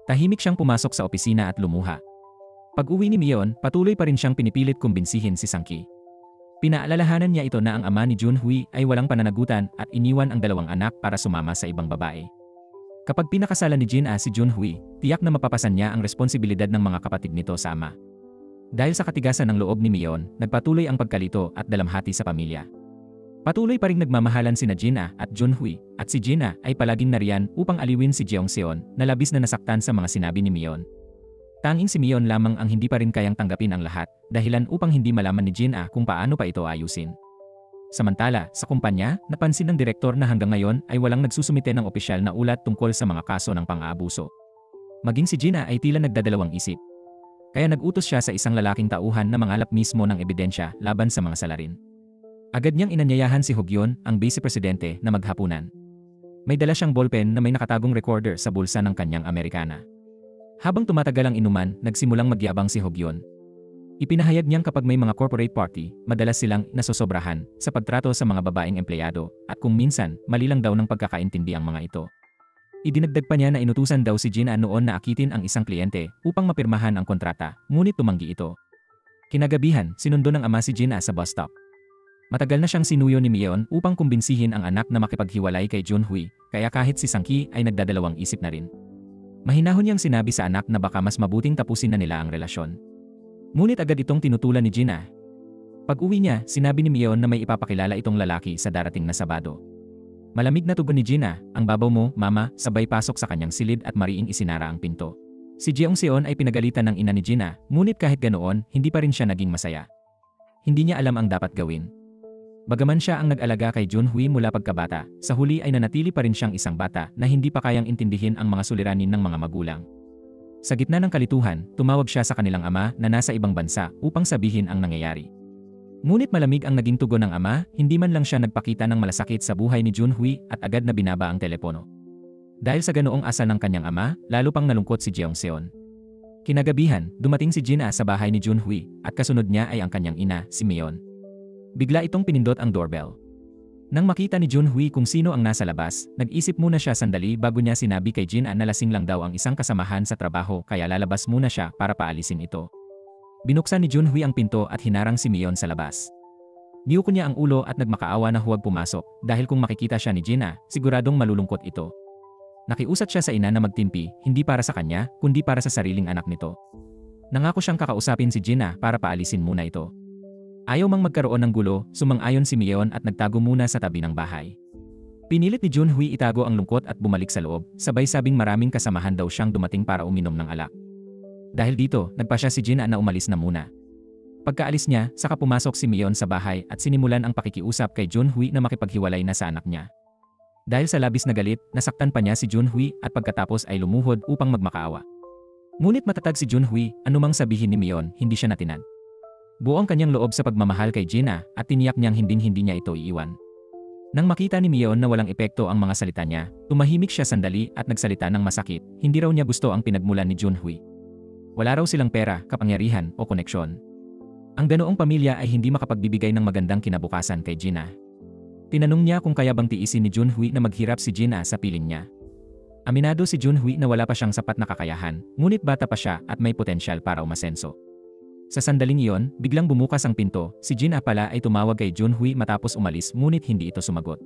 Tahimik siyang pumasok sa opisina at lumuha. Pag-uwi ni Mion, patuloy pa rin siyang pinipilit kumbinsihin si Sang-ki. Pinaalalahanan niya ito na ang ama ni Junhui ay walang pananagutan at iniwan ang dalawang anak para sumama sa ibang babae. Kapag pinakasalan ni Jin si Junhui, tiyak na mapapasan niya ang responsibilidad ng mga kapatid nito sa ama. Dahil sa katigasan ng loob ni Mion, nagpatuloy ang pagkalito at dalamhati sa pamilya. Patuloy pa ring nagmamahalan sina Jin at Junhui, at si Jin ay palaging nariyan upang aliwin si Jeongseon na labis na nasaktan sa mga sinabi ni Mion. Tanging si Mion lamang ang hindi pa rin kayang tanggapin ang lahat, dahilan upang hindi malaman ni Jin kung paano pa ito ayusin. Samantala, sa kumpanya, napansin ng direktor na hanggang ngayon ay walang nagsusumite ng opisyal na ulat tungkol sa mga kaso ng pang-aabuso. Maging si Jin ay tila nagdadalawang isip. Kaya nag-utos siya sa isang lalaking tauhan na mangalap mismo ng ebidensya laban sa mga salarin. Agad niyang inanyayahan si Hogyon, ang vice-presidente, na maghapunan. May dala siyang ballpen na may nakatagong recorder sa bulsa ng kanyang Amerikana. Habang tumatagal ang inuman, nagsimulang magyabang si Hogyon. Ipinahayag niyang kapag may mga corporate party, madalas silang nasosobrahan sa pagtrato sa mga babaeng empleyado at kung minsan, mali lang daw ng pagkakaintindi ang mga ito. Idinagdag pa niya na inutusan daw si Gina noon na akitin ang isang kliyente upang mapirmahan ang kontrata, ngunit tumanggi ito. Kinagabihan, sinundo ng ama si Gina sa bus stop. Matagal na siyang sinuyo ni Myeon upang kumbinsihin ang anak na makipaghiwalay kay Junhui, kaya kahit si Sang-ki ay nagdadalawang isip na rin. Mahinahon niyang sinabi sa anak na baka mas mabuting tapusin na nila ang relasyon. Ngunit agad itong tinutulan ni Gina. Pag-uwi niya, sinabi ni Myeon na may ipapakilala itong lalaki sa darating na Sabado. Malamig na tugon ni Gina, "Ang babaw mo, mama," sabay pasok sa kanyang silid at mariing isinara ang pinto. Si Jeongseon ay pinagalitan ng ina ni Gina, ngunit kahit ganoon, hindi pa rin siya naging masaya. Hindi niya alam ang dapat gawin. Bagaman siya ang nag-alaga kay Junhui mula pagkabata, sa huli ay nanatili pa rin siyang isang bata na hindi pa kayang intindihin ang mga suliranin ng mga magulang. Sa gitna ng kalituhan, tumawag siya sa kanilang ama na nasa ibang bansa upang sabihin ang nangyayari. Ngunit malamig ang naging tugon ng ama, hindi man lang siya nagpakita ng malasakit sa buhay ni Junhui at agad na binaba ang telepono. Dahil sa ganoong asal ng kanyang ama, lalo pang nalungkot si Jeongseon. Kinagabihan, dumating si Gina sa bahay ni Junhui at kasunod niya ay ang kanyang ina, si Myeon. Bigla itong pinindot ang doorbell. Nang makita ni Junhui kung sino ang nasa labas, nag-isip muna siya sandali bago niya sinabi kay Gina na lasing lang daw ang isang kasamahan sa trabaho kaya lalabas muna siya para paalisin ito. Binuksan ni Junhui ang pinto at hinarang si Myeon sa labas. Niyuko niya ang ulo at nagmakaawa na huwag pumasok dahil kung makikita siya ni Gina, siguradong malulungkot ito. Nakiusat siya sa ina na magtimpi, hindi para sa kanya, kundi para sa sariling anak nito. Nangako siyang kakausapin si Gina para paalisin muna ito. Ayaw mang magkaroon ng gulo, sumang-ayon si Myeon at nagtago muna sa tabi ng bahay. Pinilit ni Junhui itago ang lungkot at bumalik sa loob, sabay sabing maraming kasamahan daw siyang dumating para uminom ng alak. Dahil dito, nagpasya si Gina na umalis na muna. Pagkaalis niya, saka pumasok si Myeon sa bahay at sinimulan ang pakikiusap kay Junhui na makipaghiwalay na sa anak niya. Dahil sa labis na galit, nasaktan pa niya si Junhui at pagkatapos ay lumuhod upang magmakaawa. Ngunit matatag si Junhui, anumang sabihin ni Myeon, hindi siya natinag. Buo ang kanyang loob sa pagmamahal kay Gina at tiniyak niyang hinding-hindi niya ito iiwan. Nang makita ni Myeon na walang epekto ang mga salita niya, tumahimik siya sandali at nagsalita ng masakit, hindi raw niya gusto ang pinagmulan ni Junhui. Wala raw silang pera, kapangyarihan o koneksyon. Ang ganoong pamilya ay hindi makapagbibigay ng magandang kinabukasan kay Gina. Tinanong niya kung kaya bang tiisin ni Junhui na maghirap si Gina sa piling niya. Aminado si Junhui na wala pa siyang sapat na kakayahan, ngunit bata pa siya at may potensyal para umasenso. Sa sandaling iyon, biglang bumukas ang pinto, si Gina pala ay tumawag kay Junhui matapos umalis ngunit hindi ito sumagot.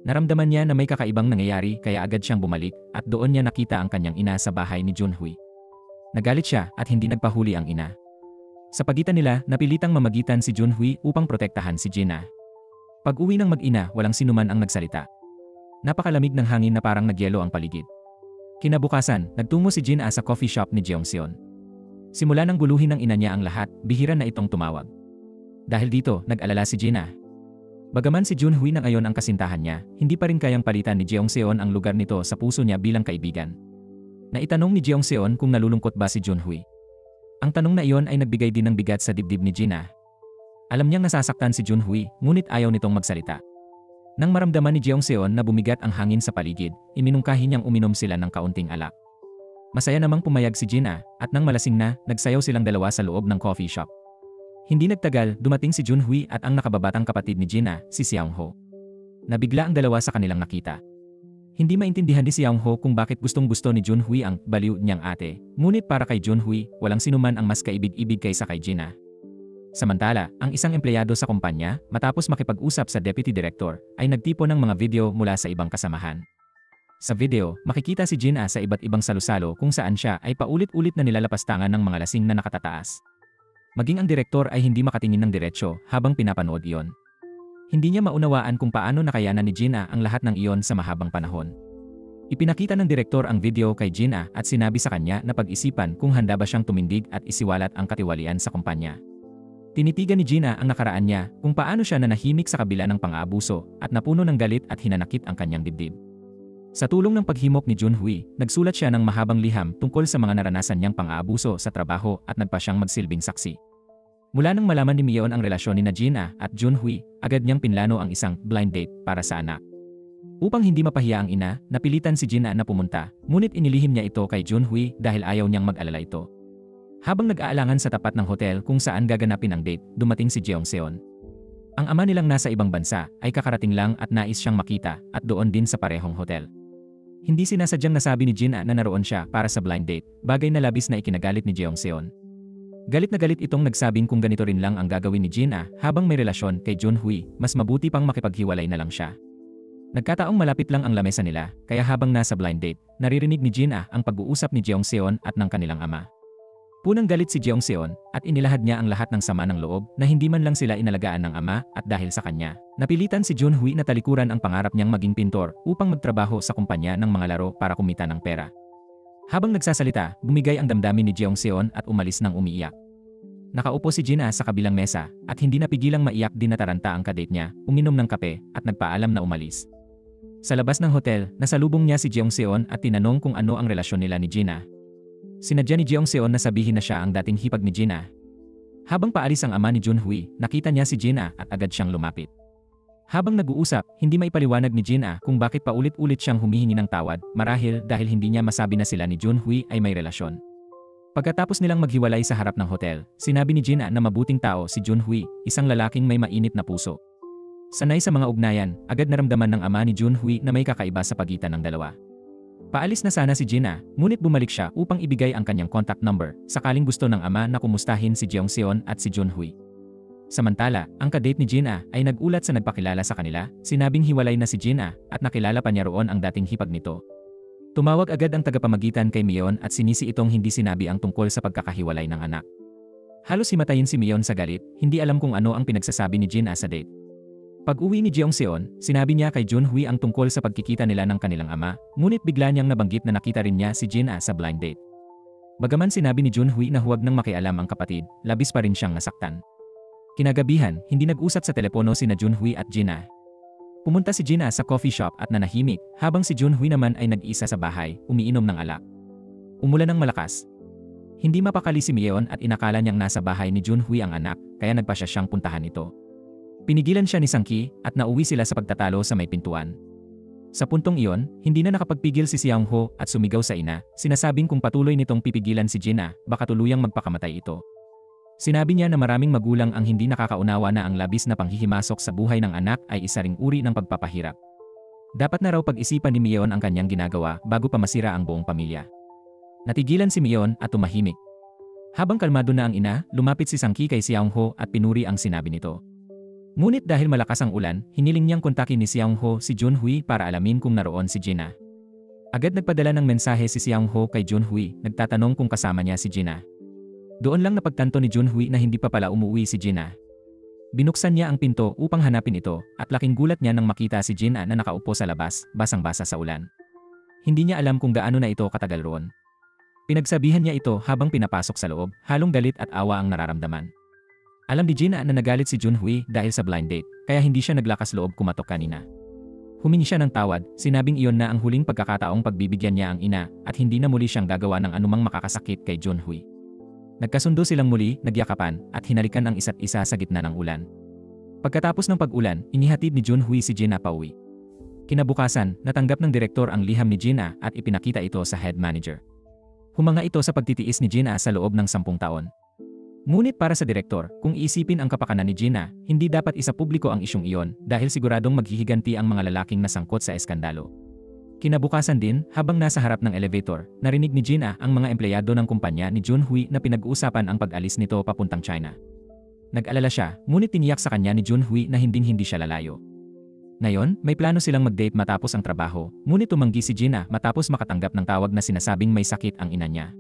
Naramdaman niya na may kakaibang nangyayari kaya agad siyang bumalik at doon niya nakita ang kanyang ina sa bahay ni Junhui. Nagalit siya at hindi nagpahuli ang ina. Sa pagitan nila, napilitang mamagitan si Junhui upang protektahan si Gina. Pag-uwi ng mag-ina, walang sinuman ang nagsalita. Napakalamig ng hangin na parang nagyelo ang paligid. Kinabukasan, nagtungo si Gina sa coffee shop ni Jeongseon. Simula nang guluhin ng ina niya ang lahat, bihira na itong tumawag. Dahil dito, nag-alala si Gina. Bagaman si Junhui na ngayon ang kasintahan niya, hindi pa rin kayang palitan ni Jeongseon ang lugar nito sa puso niya bilang kaibigan. Naitanong ni Jeongseon kung nalulungkot ba si Junhui. Ang tanong na iyon ay nagbigay din ng bigat sa dibdib ni Gina. Alam niyang nasasaktan si Junhui, ngunit ayaw nitong magsalita. Nang maramdaman ni Jeongseon na bumigat ang hangin sa paligid, iminungkahi niyang uminom sila ng kaunting alak. Masaya namang pumayag si Gina, at nang malasing na, nagsayaw silang dalawa sa loob ng coffee shop. Hindi nagtagal, dumating si Junhui at ang nakababatang kapatid ni Gina, si Seong-ho. Nabigla ang dalawa sa kanilang nakita. Hindi maintindihan ni Seong-ho kung bakit gustong-gusto ni Junhui ang baliw niyang ate, ngunit para kay Junhui, walang sinuman ang mas kaibig-ibig kaysa kay Gina. Samantala, ang isang empleyado sa kumpanya, matapos makipag-usap sa deputy director, ay nagtipon ng mga video mula sa ibang kasamahan. Sa video, makikita si Gina sa iba't ibang salusalo kung saan siya ay paulit-ulit na nilalapastangan ng mga lasing na nakatataas. Maging ang direktor ay hindi makatingin ng diretsyo habang pinapanood iyon. Hindi niya maunawaan kung paano nakayanan ni Gina ang lahat ng iyon sa mahabang panahon. Ipinakita ng direktor ang video kay Gina at sinabi sa kanya na pag-isipan kung handa ba siyang tumindig at isiwalat ang katiwalian sa kumpanya. Tinitigan ni Gina ang nakaraan niya kung paano siya nanahimik sa kabila ng pang-aabuso at napuno ng galit at hinanakit ang kanyang dibdib. Sa tulong ng paghimok ni Junhui, nagsulat siya ng mahabang liham tungkol sa mga naranasan niyang pang-aabuso sa trabaho at nagpa siyang magsilbing saksi. Mula nang malaman ni Myeon ang relasyon ni Gina at Junhui, agad niyang pinlano ang isang blind date para sa anak. Upang hindi mapahiya ang ina, napilitan si Gina na pumunta, ngunit inilihim niya ito kay Junhui dahil ayaw niyang mag-alala ito. Habang nag-aalangan sa tapat ng hotel kung saan gaganapin ang date, dumating si Jeongseon. Ang ama nilang nasa ibang bansa ay kakarating lang at nais siyang makita at doon din sa parehong hotel. Hindi sinasadyang nasabi ni Jin na naroon siya para sa blind date, bagay na labis na ikinagalit ni Jeong Seon. Galit na galit itong nagsabing kung ganito rin lang ang gagawin ni Jin habang may relasyon kay Junhui, mas mabuti pang makipaghiwalay na lang siya. Nagkataong malapit lang ang lamesa nila, kaya habang nasa blind date, naririnig ni Jin ang pag-uusap ni Jeong Seon at ng kanilang ama. Punang galit si Jeong Seon at inilahad niya ang lahat ng sama ng loob na hindi man lang sila inalagaan ng ama at dahil sa kanya, napilitan si Junhui na talikuran ang pangarap niyang maging pintor upang magtrabaho sa kumpanya ng mga laro para kumita ng pera. Habang nagsasalita, bumigay ang damdamin ni Jeong Seon at umalis ng umiiyak. Nakaupo si Jin sa kabilang mesa at hindi napigilang maiyak din nataranta ang kadate niya, uminom ng kape at nagpaalam na umalis. Sa labas ng hotel, nasalubong niya si Jeong Seon at tinanong kung ano ang relasyon nila ni Jin. Sinadya ni Jeong Seon na sabihin na siya ang dating hipag ni Jin. Habang paalis ang ama ni Junhui, nakita niya si Jin at agad siyang lumapit. Habang nag-uusap, hindi maipaliwanag ni Jin kung bakit paulit-ulit siyang humihingi ng tawad, marahil dahil hindi niya masabi na sila ni Junhui ay may relasyon. Pagkatapos nilang maghiwalay sa harap ng hotel, sinabi ni Jin na mabuting tao si Junhui, isang lalaking may mainit na puso. Sanay sa mga ugnayan, agad naramdaman ng ama ni Junhui na may kakaiba sa pagitan ng dalawa. Paalis na sana si Jin ngunit bumalik siya upang ibigay ang kanyang contact number, sakaling gusto ng ama na kumustahin si Jeong Seon at si Junhui. Samantala, ang kadate ni Jin ay nag-ulat sa nagpakilala sa kanila, sinabing hiwalay na si Jin at nakilala pa niya roon ang dating hipag nito. Tumawag agad ang tagapamagitan kay Mion at sinisi itong hindi sinabi ang tungkol sa pagkakahiwalay ng anak. Halos himatayin si Mion sa galit, hindi alam kung ano ang pinagsasabi ni Jin sa date. Pag-uwi ni Jeong Seon, sinabi niya kay Junhui ang tungkol sa pagkikita nila ng kanilang ama, ngunit bigla niyang nabanggit na nakita rin niya si Jin sa blind date. Bagaman sinabi ni Junhui na huwag nang makialam ang kapatid, labis pa rin siyang nasaktan. Kinagabihan, hindi nag-usap sa telepono sina Junhui at Jin. Pumunta si Jin sa coffee shop at nanahimik, habang si Junhui naman ay nag-isa sa bahay, umiinom ng alak. Umulan ng malakas. Hindi mapakali si Mion at inakala niyang nasa bahay ni Junhui ang anak, kaya nagpasya siyang puntahan ito. Pinigilan siya ni Sangki at nauwi sila sa pagtatalo sa may pintuan. Sa puntong iyon, hindi na nakapagpigil si Xiang Ho at sumigaw sa ina, sinasabing kung patuloy nitong pipigilan si Jin baka tuluyang magpakamatay ito. Sinabi niya na maraming magulang ang hindi nakakaunawa na ang labis na panghihimasok sa buhay ng anak ay isa ring uri ng pagpapahirap. Dapat na raw pag-isipan ni Mion ang kanyang ginagawa bago pa masira ang buong pamilya. Natigilan si Mion at tumahimik. Habang kalmado na ang ina, lumapit si Sangki kay Xiang Ho at pinuri ang sinabi nito. Ngunit dahil malakas ang ulan, hiniling niyang kontakin ni Xiang Ho si Junhui para alamin kung naroon si Jin. Agad nagpadala ng mensahe si Xiang Ho kay Junhui, nagtatanong kung kasama niya si Jin. Doon lang napagtanto ni Junhui na hindi pa pala umuwi si Jin. Binuksan niya ang pinto upang hanapin ito at laking gulat niya nang makita si Jin na nakaupo sa labas, basang-basa sa ulan. Hindi niya alam kung gaano na ito katagal roon. Pinagsabihan niya ito habang pinapasok sa loob, halong galit at awa ang nararamdaman. Alam ni Jin na nagalit si Junhui dahil sa blind date, kaya hindi siya naglakas loob kumatok kanina. Humingi siya ng tawad, sinabing iyon na ang huling pagkakataong pagbibigyan niya ang ina at hindi na muli siyang gagawa ng anumang makakasakit kay Junhui. Nagkasundo silang muli, nagyakapan at hinalikan ang isa't isa sa gitna ng ulan. Pagkatapos ng pag-ulan, inihatid ni Junhui si Jin pauwi. Kinabukasan, natanggap ng direktor ang liham ni Jin at ipinakita ito sa head manager. Humanga ito sa pagtitiis ni Jin sa loob ng 10 taon. Ngunit para sa direktor, kung iisipin ang kapakanan ni Jin, hindi dapat isapubliko ang isyong iyon dahil siguradong maghihiganti ang mga lalaking nasangkot sa eskandalo. Kinabukasan din, habang nasa harap ng elevator, narinig ni Jin ang mga empleyado ng kumpanya ni Junhui na pinag-uusapan ang pag-alis nito papuntang China. Nag-alala siya, ngunit tiniyak sa kanya ni Junhui na hindi siya lalayo. Ngayon, may plano silang mag-date matapos ang trabaho, ngunit tumanggi si Jin matapos makatanggap ng tawag na sinasabing may sakit ang ina niya.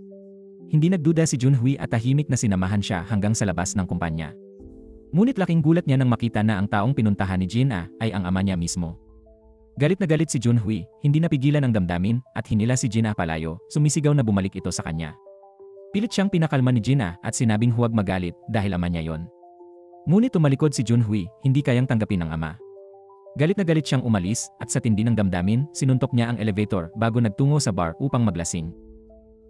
Hindi nagduda si Junhui at tahimik na sinamahan siya hanggang sa labas ng kumpanya. Ngunit laking gulat niya nang makita na ang taong pinuntahan ni Jin ay ang ama niya mismo. Galit na galit si Junhui, hindi napigilan ang damdamin at hinila si Jin palayo, sumisigaw na bumalik ito sa kanya. Pilit siyang pinakalma ni Jin at sinabing huwag magalit dahil ama niya yon. Ngunit tumalikod si Junhui, hindi kayang tanggapin ng ama. Galit na galit siyang umalis at sa tindi ng damdamin, sinuntok niya ang elevator bago nagtungo sa bar upang maglasing.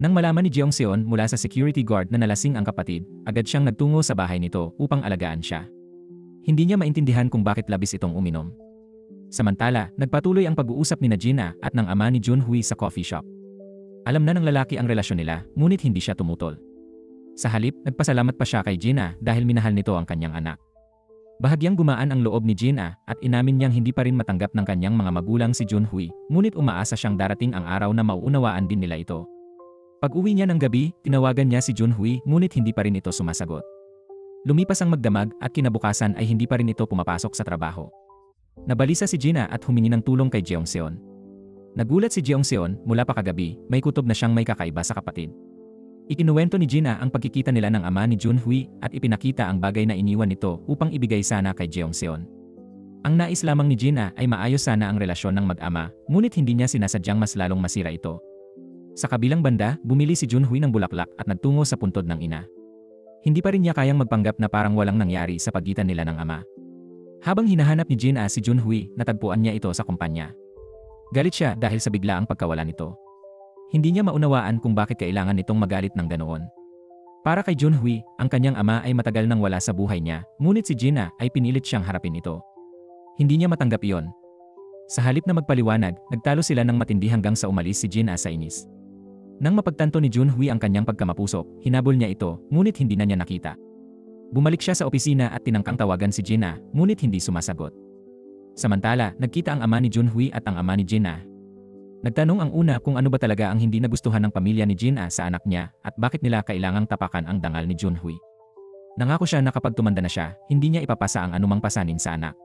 Nang malaman ni Jeong Seon mula sa security guard na nalasing ang kapatid, agad siyang nagtungo sa bahay nito upang alagaan siya. Hindi niya maintindihan kung bakit labis itong uminom. Samantala, nagpatuloy ang pag-uusap ni Jin at ng ama ni Junhui sa coffee shop. Alam na ng lalaki ang relasyon nila, ngunit hindi siya tumutol. Sa halip, nagpasalamat pa siya kay Jin dahil minahal nito ang kanyang anak. Bahagyang gumaan ang loob ni Jin-ah at inamin niyang hindi pa rin matanggap ng kanyang mga magulang si Junhui, ngunit umaasa siyang darating ang araw na mauunawaan din nila ito. Pag-uwi niya ng gabi, tinawagan niya si Junhui ngunit hindi pa rin ito sumasagot. Lumipas ang magdamag at kinabukasan ay hindi pa rin ito pumapasok sa trabaho. Nabalisa si Jin-ah at humingi ng tulong kay Jeongseon. Nagulat si Jeongseon, mula pa kagabi, may kutob na siyang may kakaiba sa kapatid. Ikinuwento ni Jin-ah ang pagkikita nila ng ama ni Junhui at ipinakita ang bagay na iniwan nito upang ibigay sana kay Jeongseon. Ang nais lamang ni Jin-ah ay maayos sana ang relasyon ng mag-ama, ngunit hindi niya sinasadyang mas lalong masira ito. Sa kabilang banda, bumili si Junhui ng bulaklak at nagtungo sa puntod ng ina. Hindi pa rin niya kayang magpanggap na parang walang nangyari sa pagitan nila ng ama. Habang hinahanap ni Jin-ah si Junhui, natagpuan niya ito sa kumpanya. Galit siya dahil sa biglaang pagkawala nito. Hindi niya maunawaan kung bakit kailangan nitong magalit ng ganoon. Para kay Junhui, ang kanyang ama ay matagal nang wala sa buhay niya, ngunit si Jin-ah ay pinilit siyang harapin ito. Hindi niya matanggap iyon. Sa halip na magpaliwanag, nagtalo sila ng matindi hanggang sa umalis si Jin-ah sa inis. Nang mapagtanto ni Junhui ang kanyang pagkamapusok, hinabol niya ito, ngunit hindi na niya nakita. Bumalik siya sa opisina at tinangkang tawagan si Jin-ah, ngunit hindi sumasagot. Samantala, nagkita ang ama ni Junhui at ang ama ni Jin-ah. Nagtanong ang una kung ano ba talaga ang hindi nagustuhan ng pamilya ni Jin-ah sa anak niya at bakit nila kailangang tapakan ang dangal ni Junhui. Nangako siya na kapag tumanda na siya, hindi niya ipapasa ang anumang pasanin sa anak.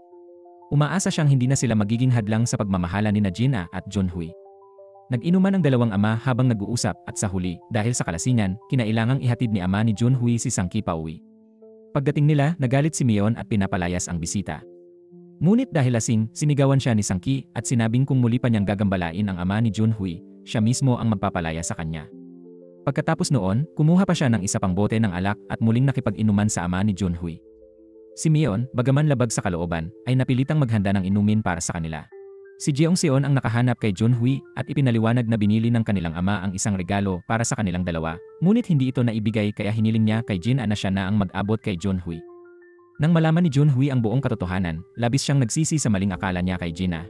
Umaasa siyang hindi na sila magiging hadlang sa pagmamahala ni Jin-ah at Junhui. Nag-inuman ang dalawang ama habang nag-uusap at sa huli, dahil sa kalasingan, kinailangang ihatid ni ama ni Junhui si Sang-ki pauwi. Pagdating nila, nagalit si Myeon at pinapalayas ang bisita. Ngunit dahil lasing, sinigawan siya ni Sang-ki at sinabing kung muli pa niyang gagambalain ang ama ni Junhui, siya mismo ang magpapalaya sa kanya. Pagkatapos noon, kumuha pa siya ng isa pang bote ng alak at muling nakipag-inuman sa ama ni Junhui. Si Myeon, bagaman labag sa kalooban, ay napilitang maghanda ng inumin para sa kanila. Si Jeongseon ang nakahanap kay Junhui at ipinaliwanag na binili ng kanilang ama ang isang regalo para sa kanilang dalawa, ngunit hindi ito naibigay kaya hiniling niya kay Jin-ah na siya na ang mag-abot kay Junhui. Nang malaman ni Junhui ang buong katotohanan, labis siyang nagsisi sa maling akala niya kay Jin-ah.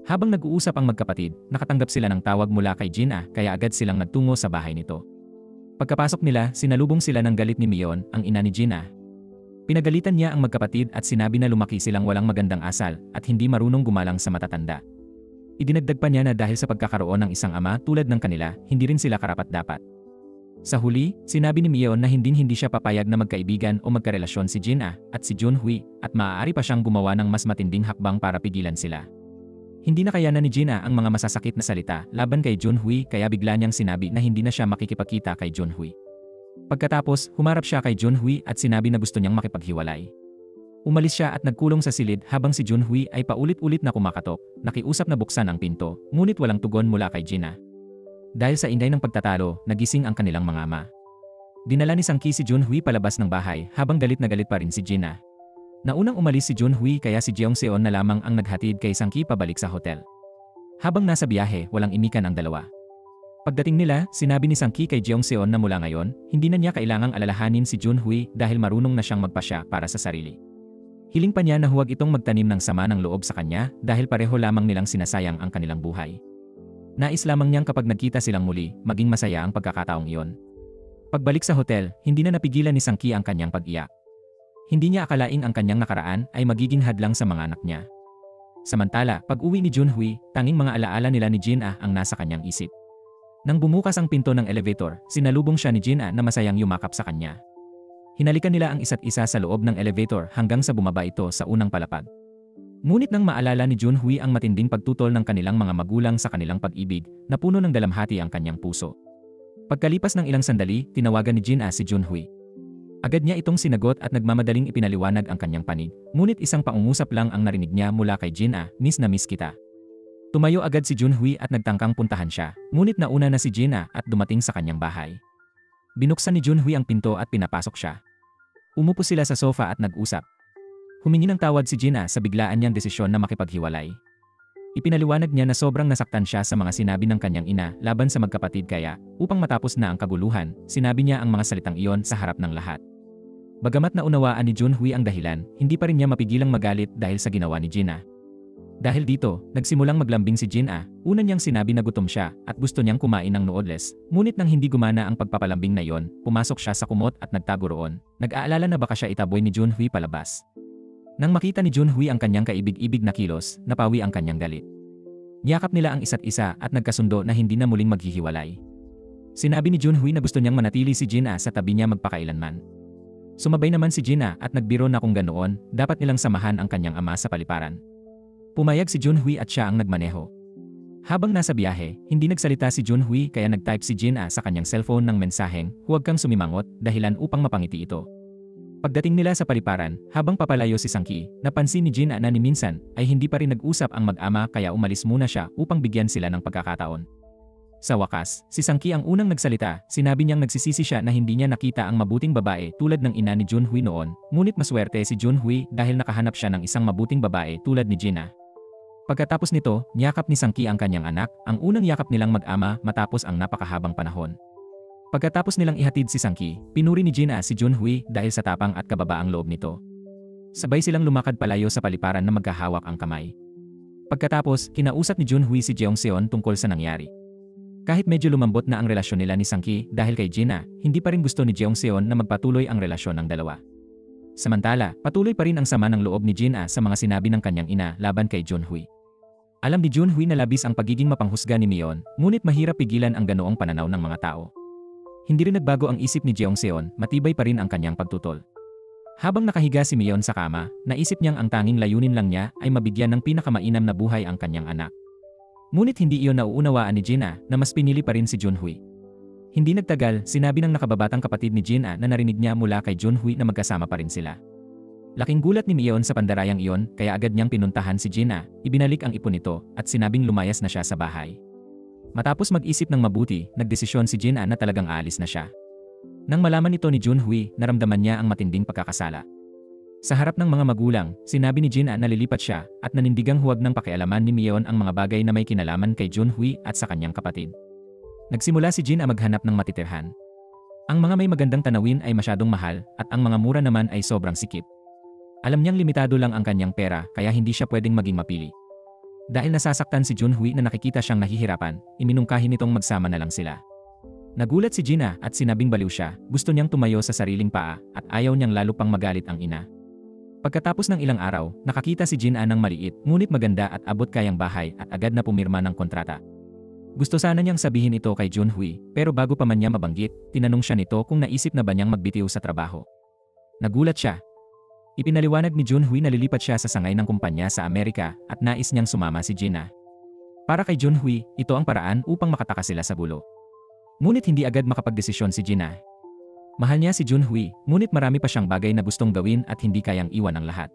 Habang nag-uusap ang magkapatid, nakatanggap sila ng tawag mula kay Jin-ah kaya agad silang nagtungo sa bahay nito. Pagkapasok nila, sinalubong sila ng galit ni Myeon, ang ina ni Jin-ah. Pinagalitan niya ang magkapatid at sinabi na lumaki silang walang magandang asal at hindi marunong gumalang sa matatanda. Idinagdag pa niya na dahil sa pagkakaroon ng isang ama tulad ng kanila, hindi rin sila karapat-dapat. Sa huli, sinabi ni Myeon na hindi siya papayag na magkaibigan o magkarelasyon si Jin-ah at si Junhui at maaari pa siyang gumawa ng mas matinding hakbang para pigilan sila. Hindi na kayanan ni Jin-ah ang mga masasakit na salita laban kay Junhui kaya bigla niyang sinabi na hindi na siya makikipagkita kay Junhui. Pagkatapos, humarap siya kay Junhui at sinabi na gusto niyang makipaghiwalay. Umalis siya at nagkulong sa silid habang si Junhui ay paulit-ulit na kumakatok, nakiusap na buksan ang pinto, ngunit walang tugon mula kay Jin-ah. Dahil sa inday ng pagtatalo, nagising ang kanilang mga ama. Dinala ni Sang-ki si Junhui palabas ng bahay habang galit na galit pa rin si Jin-ah. Naunang umalis si Junhui kaya si Jeongseon na lamang ang naghatid kay Sang-ki pabalik sa hotel. Habang nasa biyahe, walang imikan ang dalawa. Pagdating nila, sinabi ni Sang-ki kay Jeongseon na mula ngayon, hindi na niya kailangang alalahanin si Junhui dahil marunong na siyang magpasya para sa sarili. Hiling pa niya na huwag itong magtanim ng sama ng loob sa kanya dahil pareho lamang nilang sinasayang ang kanilang buhay. Nais lamang niyang kapag nagkita silang muli, maging masaya ang pagkakataong iyon. Pagbalik sa hotel, hindi na napigilan ni Sang-ki ang kanyang pag-iyak. Hindi niya akalaing ang kanyang nakaraan ay magiging hadlang sa mga anak niya. Samantala, pag-uwi ni Junhui, tanging mga alaala nila ni Jin-ah ang nasa kanyang isip. Nang bumukas ang pinto ng elevator, sinalubong siya ni Jin-ah na masayang yumakap sa kanya. Hinalikan nila ang isa't isa sa loob ng elevator hanggang sa bumaba ito sa unang palapag. Ngunit nang maalala ni Junhui ang matinding pagtutol ng kanilang mga magulang sa kanilang pag-ibig, napuno ng dalamhati ang kanyang puso. Pagkalipas ng ilang sandali, tinawagan ni Jin-ah si Junhui. Agad niya itong sinagot at nagmamadaling ipinaliwanag ang kanyang panig, ngunit isang pangungusap lang ang narinig niya mula kay Jin-ah, "Miss na miss kita." Tumayo agad si Junhui at nagtangkang puntahan siya, ngunit nauna na si Jin-ah at dumating sa kanyang bahay. Binuksan ni Junhui ang pinto at pinapasok siya. Umupo sila sa sofa at nag-usap. Humingi ng tawad si Jin-ah sa biglaan niyang desisyon na makipaghiwalay. Ipinaliwanag niya na sobrang nasaktan siya sa mga sinabi ng kanyang ina laban sa magkapatid kaya, upang matapos na ang kaguluhan, sinabi niya ang mga salitang iyon sa harap ng lahat. Bagamat naunawaan ni Junhui ang dahilan, hindi pa rin niya mapigilang magalit dahil sa ginawa ni Jin-ah. Dahil dito, nagsimulang maglambing si Jin-ah, una niyang sinabi na gutom siya at gusto niyang kumain ng noodles, ngunit nang hindi gumana ang pagpapalambing na iyon, pumasok siya sa kumot at nagtago roon. Nag-aalala na baka siya itaboy ni Junhui palabas. Nang makita ni Junhui ang kanyang kaibig-ibig na kilos, napawi ang kanyang galit. Niyakap nila ang isa't isa at nagkasundo na hindi na muling maghihiwalay. Sinabi ni Junhui na gusto niyang manatili si Jin-a sa tabi niya magpakailanman. Sumabay naman si Jin-a at nagbiro na kung ganoon, dapat nilang samahan ang kanyang ama sa paliparan. Pumayag si Junhui at siya ang nagmaneho. Habang nasa biyahe, hindi nagsalita si Junhui kaya nag-type si Jin-a sa kanyang cellphone ng mensaheng, "Huwag kang sumimangot," dahilan upang mapangiti ito. Pagdating nila sa paliparan, habang papalayo si Sang-ki, napansin ni Jin-a na ni minsan ay hindi pa rin nag-usap ang mag-ama kaya umalis muna siya upang bigyan sila ng pagkakataon. Sa wakas, si Sang-ki ang unang nagsalita, sinabi niyang nagsisisi siya na hindi niya nakita ang mabuting babae tulad ng ina ni Junhui noon, ngunit maswerte si Junhui dahil nakahanap siya ng isang mabuting babae tulad ni Jin-a. Pagkatapos nito, niyakap ni Sang-ki ang kanyang anak, ang unang yakap nilang mag-ama matapos ang napakahabang panahon. Pagkatapos nilang ihatid si Sang-ki, pinuri ni Jin-a si Junhui dahil sa tapang at kababaang loob nito. Sabay silang lumakad palayo sa paliparan na magkahawak ang kamay. Pagkatapos, kinausap ni Junhui si Jeongseon tungkol sa nangyari. Kahit medyo lumambot na ang relasyon nila ni Sang-ki dahil kay Jin-a, hindi pa rin gusto ni Jeongseon na magpatuloy ang relasyon ng dalawa. Samantala, patuloy pa rin ang sama ng loob ni Jin-a sa mga sinabi ng kanyang ina laban kay Junhui. Alam ni Junhui na labis ang pagiging mapanghusga ni Mion, ngunit mahirap pigilan ang ganoong pananaw ng mga tao. Hindi rin nagbago ang isip ni Jeongseon, matibay pa rin ang kanyang pagtutol. Habang nakahiga si Mion sa kama, naisip niyang ang tanging layunin lang niya ay mabigyan ng pinakamainam na buhay ang kanyang anak. Ngunit hindi iyon nauunawaan ni Jin-a na mas pinili pa rin si Junhui. Hindi nagtagal, sinabi ng nakababatang kapatid ni Jin-a na narinig niya mula kay Junhui na magkasama pa rin sila. Laking gulat ni Mion sa pandarayang iyon kaya agad niyang pinuntahan si Jin-a, ibinalik ang ipon nito at sinabing lumayas na siya sa bahay. Matapos mag-isip ng mabuti, nagdesisyon si Jin-a na talagang aalis na siya. Nang malaman ito ni Junhui, naramdaman niya ang matinding pagkakasala. Sa harap ng mga magulang, sinabi ni Jin-a na lilipat siya at nanindigang huwag nang pakialaman ni Mion ang mga bagay na may kinalaman kay Junhui at sa kanyang kapatid. Nagsimula si Jin-a maghanap ng matitirhan. Ang mga may magandang tanawin ay masyadong mahal at ang mga mura naman ay sobrang sikip. Alam niyang limitado lang ang kanyang pera kaya hindi siya pwedeng maging mapili. Dahil nasasaktan si Junhui na nakikita siyang nahihirapan, iminungkahi nitong magsama na lang sila. Nagulat si Jin-a at sinabing baliw siya, gusto niyang tumayo sa sariling paa at ayaw niyang lalo pang magalit ang ina. Pagkatapos ng ilang araw, nakakita si Jin-a ng maliit ngunit maganda at abot kayang bahay at agad na pumirma ng kontrata. Gusto sana niyang sabihin ito kay Junhui pero bago pa man niya mabanggit, tinanong siya nito kung naisip na ba niyang magbitiw sa trabaho. Nagulat siya. Ipinaliwanag ni Junhui na lilipat siya sa sangay ng kumpanya sa Amerika at nais niyang sumama si Jin-a. Para kay Junhui, ito ang paraan upang makatakas sila sa gulo. Ngunit hindi agad makapagdesisyon si Jin-a. Mahal niya si Junhui, ngunit marami pa siyang bagay na gustong gawin at hindi kayang iwan ang lahat.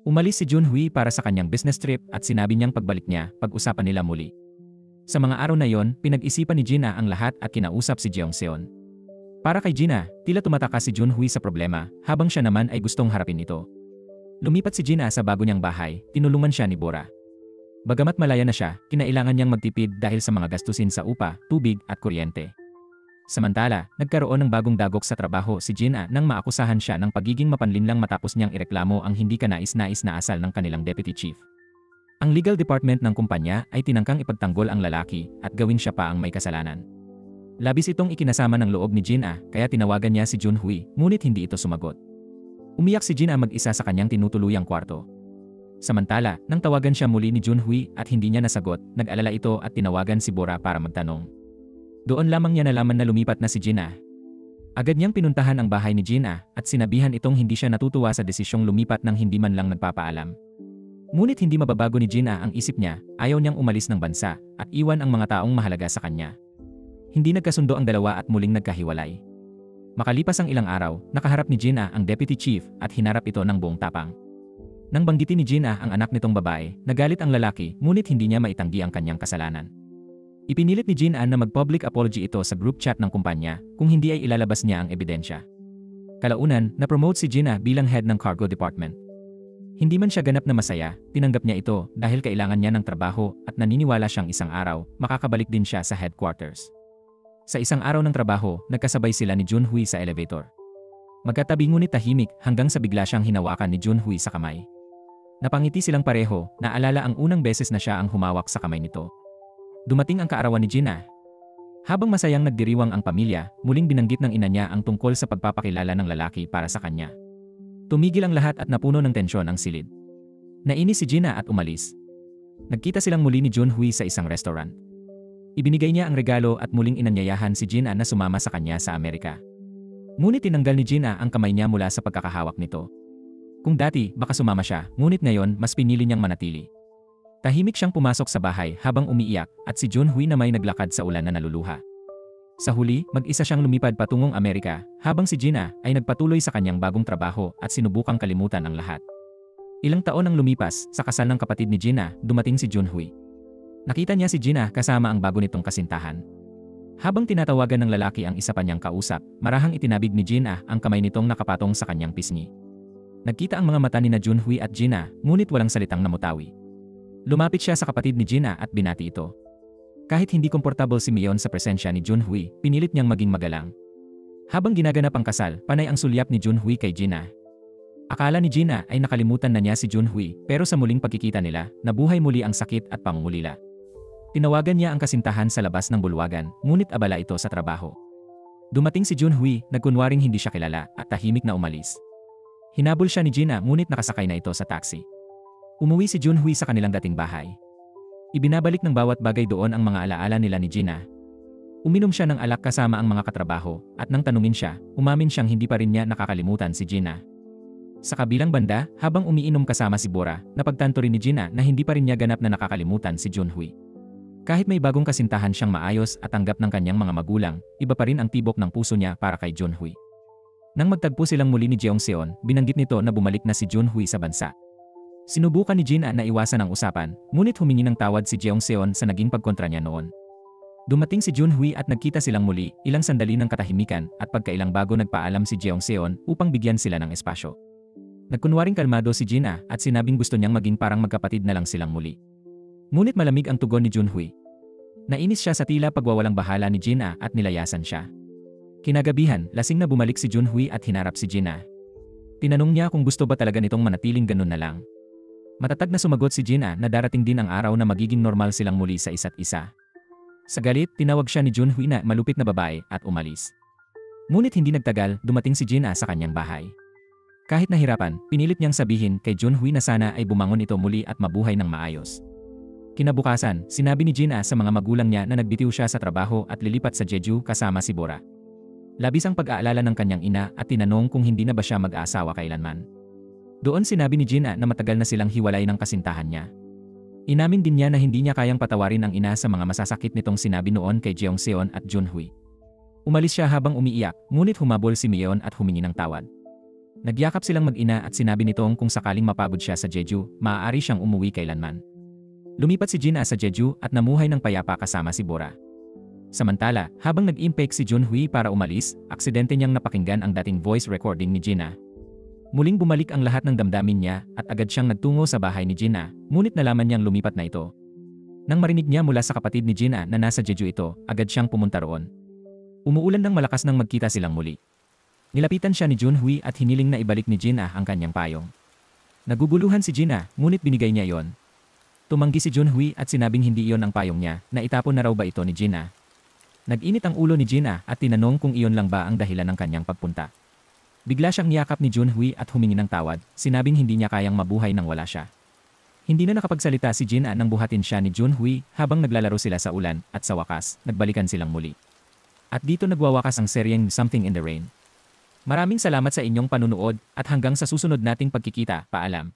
Umalis si Junhui para sa kanyang business trip at sinabi niyang pagbalik niya, pag-usapan nila muli. Sa mga araw na yon, pinag-isipan ni Jin-a ang lahat at kinausap si Jeongseon. Para kay Jin-a, tila tumatakas si Junhui sa problema, habang siya naman ay gustong harapin ito. Lumipat si Jin-a sa bago niyang bahay, tinulungan siya ni Bora. Bagamat malaya na siya, kinailangan niyang magtipid dahil sa mga gastusin sa upa, tubig at kuryente. Samantala, nagkaroon ng bagong dagok sa trabaho si Jin-a nang maakusahan siya ng pagiging mapanlinlang matapos niyang ireklamo ang hindi kanais-nais na asal ng kanilang deputy chief. Ang legal department ng kumpanya ay tinangkang ipagtanggol ang lalaki at gawin siya pa ang may kasalanan. Labis itong ikinasama ng loob ni Jin-a kaya tinawagan niya si Junhui, ngunit hindi ito sumagot. Umiyak si Jin-a mag-isa sa kanyang tinutuluyang kwarto. Samantala, nang tawagan siya muli ni Junhui at hindi niya nasagot, nag-alala ito at tinawagan si Bora para magtanong. Doon lamang niya nalaman na lumipat na si Jin-a. Agad niyang pinuntahan ang bahay ni Jin-a at sinabihan itong hindi siya natutuwa sa desisyong lumipat nang hindi man lang nagpapaalam. Ngunit hindi mababago ni Jin-a ang isip niya, ayaw niyang umalis ng bansa at iwan ang mga taong mahalaga sa kanya. Hindi nagkasundo ang dalawa at muling nagkahiwalay. Makalipas ang ilang araw, nakaharap ni Jin-a ang deputy chief at hinarap ito ng buong tapang. Nang banggitin ni Jin-a ang anak nitong babae, nagalit ang lalaki ngunit hindi niya maitanggi ang kanyang kasalanan. Ipinilit ni Jin-a na mag-public apology ito sa group chat ng kumpanya kung hindi ay ilalabas niya ang ebidensya. Kalaunan, na-promote si Jin-a bilang head ng cargo department. Hindi man siya ganap na masaya, tinanggap niya ito dahil kailangan niya ng trabaho at naniniwala siyang isang araw, makakabalik din siya sa headquarters. Sa isang araw ng trabaho, nagkasabay sila ni Junhui sa elevator. Magkatabi ngunit tahimik hanggang sa bigla siyang hinawakan ni Junhui sa kamay. Napangiti silang pareho, naalala ang unang beses na siya ang humawak sa kamay nito. Dumating ang kaarawan ni Jin-a. Habang masayang nagdiriwang ang pamilya, muling binanggit ng ina niya ang tungkol sa pagpapakilala ng lalaki para sa kanya. Tumigil ang lahat at napuno ng tensyon ang silid. Nainis si Gina at umalis. Nagkita silang muli ni Junhui sa isang restaurant. Ibinigay niya ang regalo at muling inanyayahan si Gina na sumama sa kanya sa Amerika. Ngunit tinanggal ni Gina ang kamay niya mula sa pagkakahawak nito. Kung dati, baka sumama siya, ngunit ngayon mas pinili niyang manatili. Tahimik siyang pumasok sa bahay habang umiiyak at si Junhui na may naglakad sa ulan na naluluha. Sa huli, mag-isa siyang lumipad patungong Amerika, habang si Gina ay nagpatuloy sa kanyang bagong trabaho at sinubukang kalimutan ang lahat. Ilang taon ang lumipas, sa kasal ng kapatid ni Gina, dumating si Junhui. Nakita niya si Gina kasama ang bago nitong kasintahan. Habang tinatawagan ng lalaki ang isa pa niyang kausap, marahang itinabig ni Gina ang kamay nitong nakapatong sa kanyang pisngi. Nagkita ang mga mata ni Junhui at Gina, ngunit walang salitang namutawi. Lumapit siya sa kapatid ni Gina at binati ito. Kahit hindi komportable si Mion sa presensya ni Junhui, pinilit niyang maging magalang. Habang ginaganap ang kasal, panay ang sulyap ni Junhui kay Gina. Akala ni Gina ay nakalimutan na niya si Junhui, pero sa muling pagkikita nila, nabuhay muli ang sakit at pangungulila. Tinawagan niya ang kasintahan sa labas ng bulwagan, ngunit abala ito sa trabaho. Dumating si Junhui, nagkunwaring hindi siya kilala, at tahimik na umalis. Hinabol siya ni Gina ngunit nakasakay na ito sa taxi. Umuwi si Junhui sa kanilang dating bahay. Ibinabalik ng bawat bagay doon ang mga alaala nila ni Gina. Uminom siya ng alak kasama ang mga katrabaho, at nang tanungin siya, umamin siyang hindi pa rin niya nakakalimutan si Gina. Sa kabilang banda, habang umiinom kasama si Bora, napagtanto rin ni Gina na hindi pa rin niya ganap na nakakalimutan si Junhui. Kahit may bagong kasintahan siyang maayos at tanggap ng kanyang mga magulang, iba pa rin ang tibok ng puso niya para kay Junhui. Nang magtagpo silang muli ni Jeongseon, binanggit nito na bumalik na si Junhui sa bansa. Sinubukan ni Gina na iwasan ang usapan, ngunit humingi ng tawad si Jeongseon sa naging pagkontra niya noon. Dumating si Junhui at nagkita silang muli, ilang sandali ng katahimikan at pagkailang bago nagpaalam si Jeongseon upang bigyan sila ng espasyo. Nagkunwaring kalmado si Gina at sinabing gusto niyang maging parang magkapatid na lang silang muli. Ngunit malamig ang tugon ni Junhui. Nainis siya sa tila pagwawalang bahala ni Gina at nilayasan siya. Kinagabihan, lasing na bumalik si Junhui at hinarap si Gina. Tinanong niya kung gusto ba talaga nitong manatiling ganun na lang. Matatag na sumagot si Gina na darating din ang araw na magiging normal silang muli sa isa't isa. Sa galit, tinawag siya ni Junhui na malupit na babae at umalis. Ngunit hindi nagtagal, dumating si Gina sa kanyang bahay. Kahit nahirapan, pinilit niyang sabihin kay Junhui na sana ay bumangon ito muli at mabuhay ng maayos. Kinabukasan, sinabi ni Gina sa mga magulang niya na nagbitiw siya sa trabaho at lilipat sa Jeju kasama si Bora. Labis ang pag-aalala ng kanyang ina at tinanong kung hindi na ba siya mag-aasawa kailanman. Doon sinabi ni Gina na matagal na silang hiwalay ng kasintahan niya. Inamin din niya na hindi niya kayang patawarin ang ina sa mga masasakit nitong sinabi noon kay Jeongseon at Junhui. Umalis siya habang umiiyak, ngunit humabol si Mion at humingi ng tawad. Nagyakap silang mag-ina at sinabi nitong kung sakaling mapagod siya sa Jeju, maaari siyang umuwi kailanman. Lumipat si Gina sa Jeju at namuhay ng payapa kasama si Bora. Samantala, habang nag-impake si Junhui para umalis, aksidente niyang napakinggan ang dating voice recording ni Gina. Muling bumalik ang lahat ng damdamin niya at agad siyang nagtungo sa bahay ni Gina, ngunit nalaman niyang lumipat na ito. Nang marinig niya mula sa kapatid ni Gina na nasa Jeju ito, agad siyang pumunta roon. Umuulan ng malakas nang magkita silang muli. Nilapitan siya ni Junhui at hiniling na ibalik ni Gina ang kanyang payong. Naguguluhan si Gina, ngunit binigay niya iyon. Tumanggi si Junhui at sinabing hindi iyon ang payong niya, na itapon na raw ba ito ni Gina. Nag-init ang ulo ni Gina at tinanong kung iyon lang ba ang dahilan ng kanyang pagpunta. Bigla siyang niyakap ni Junhui at humingi ng tawad, sinabing hindi niya kayang mabuhay nang wala siya. Hindi na nakapagsalita si Gina nang buhatin siya ni Junhui habang naglalaro sila sa ulan at sa wakas, nagbalikan silang muli. At dito nagwawakas ang seryeng Something in the Rain. Maraming salamat sa inyong panunood at hanggang sa susunod nating pagkikita, paalam.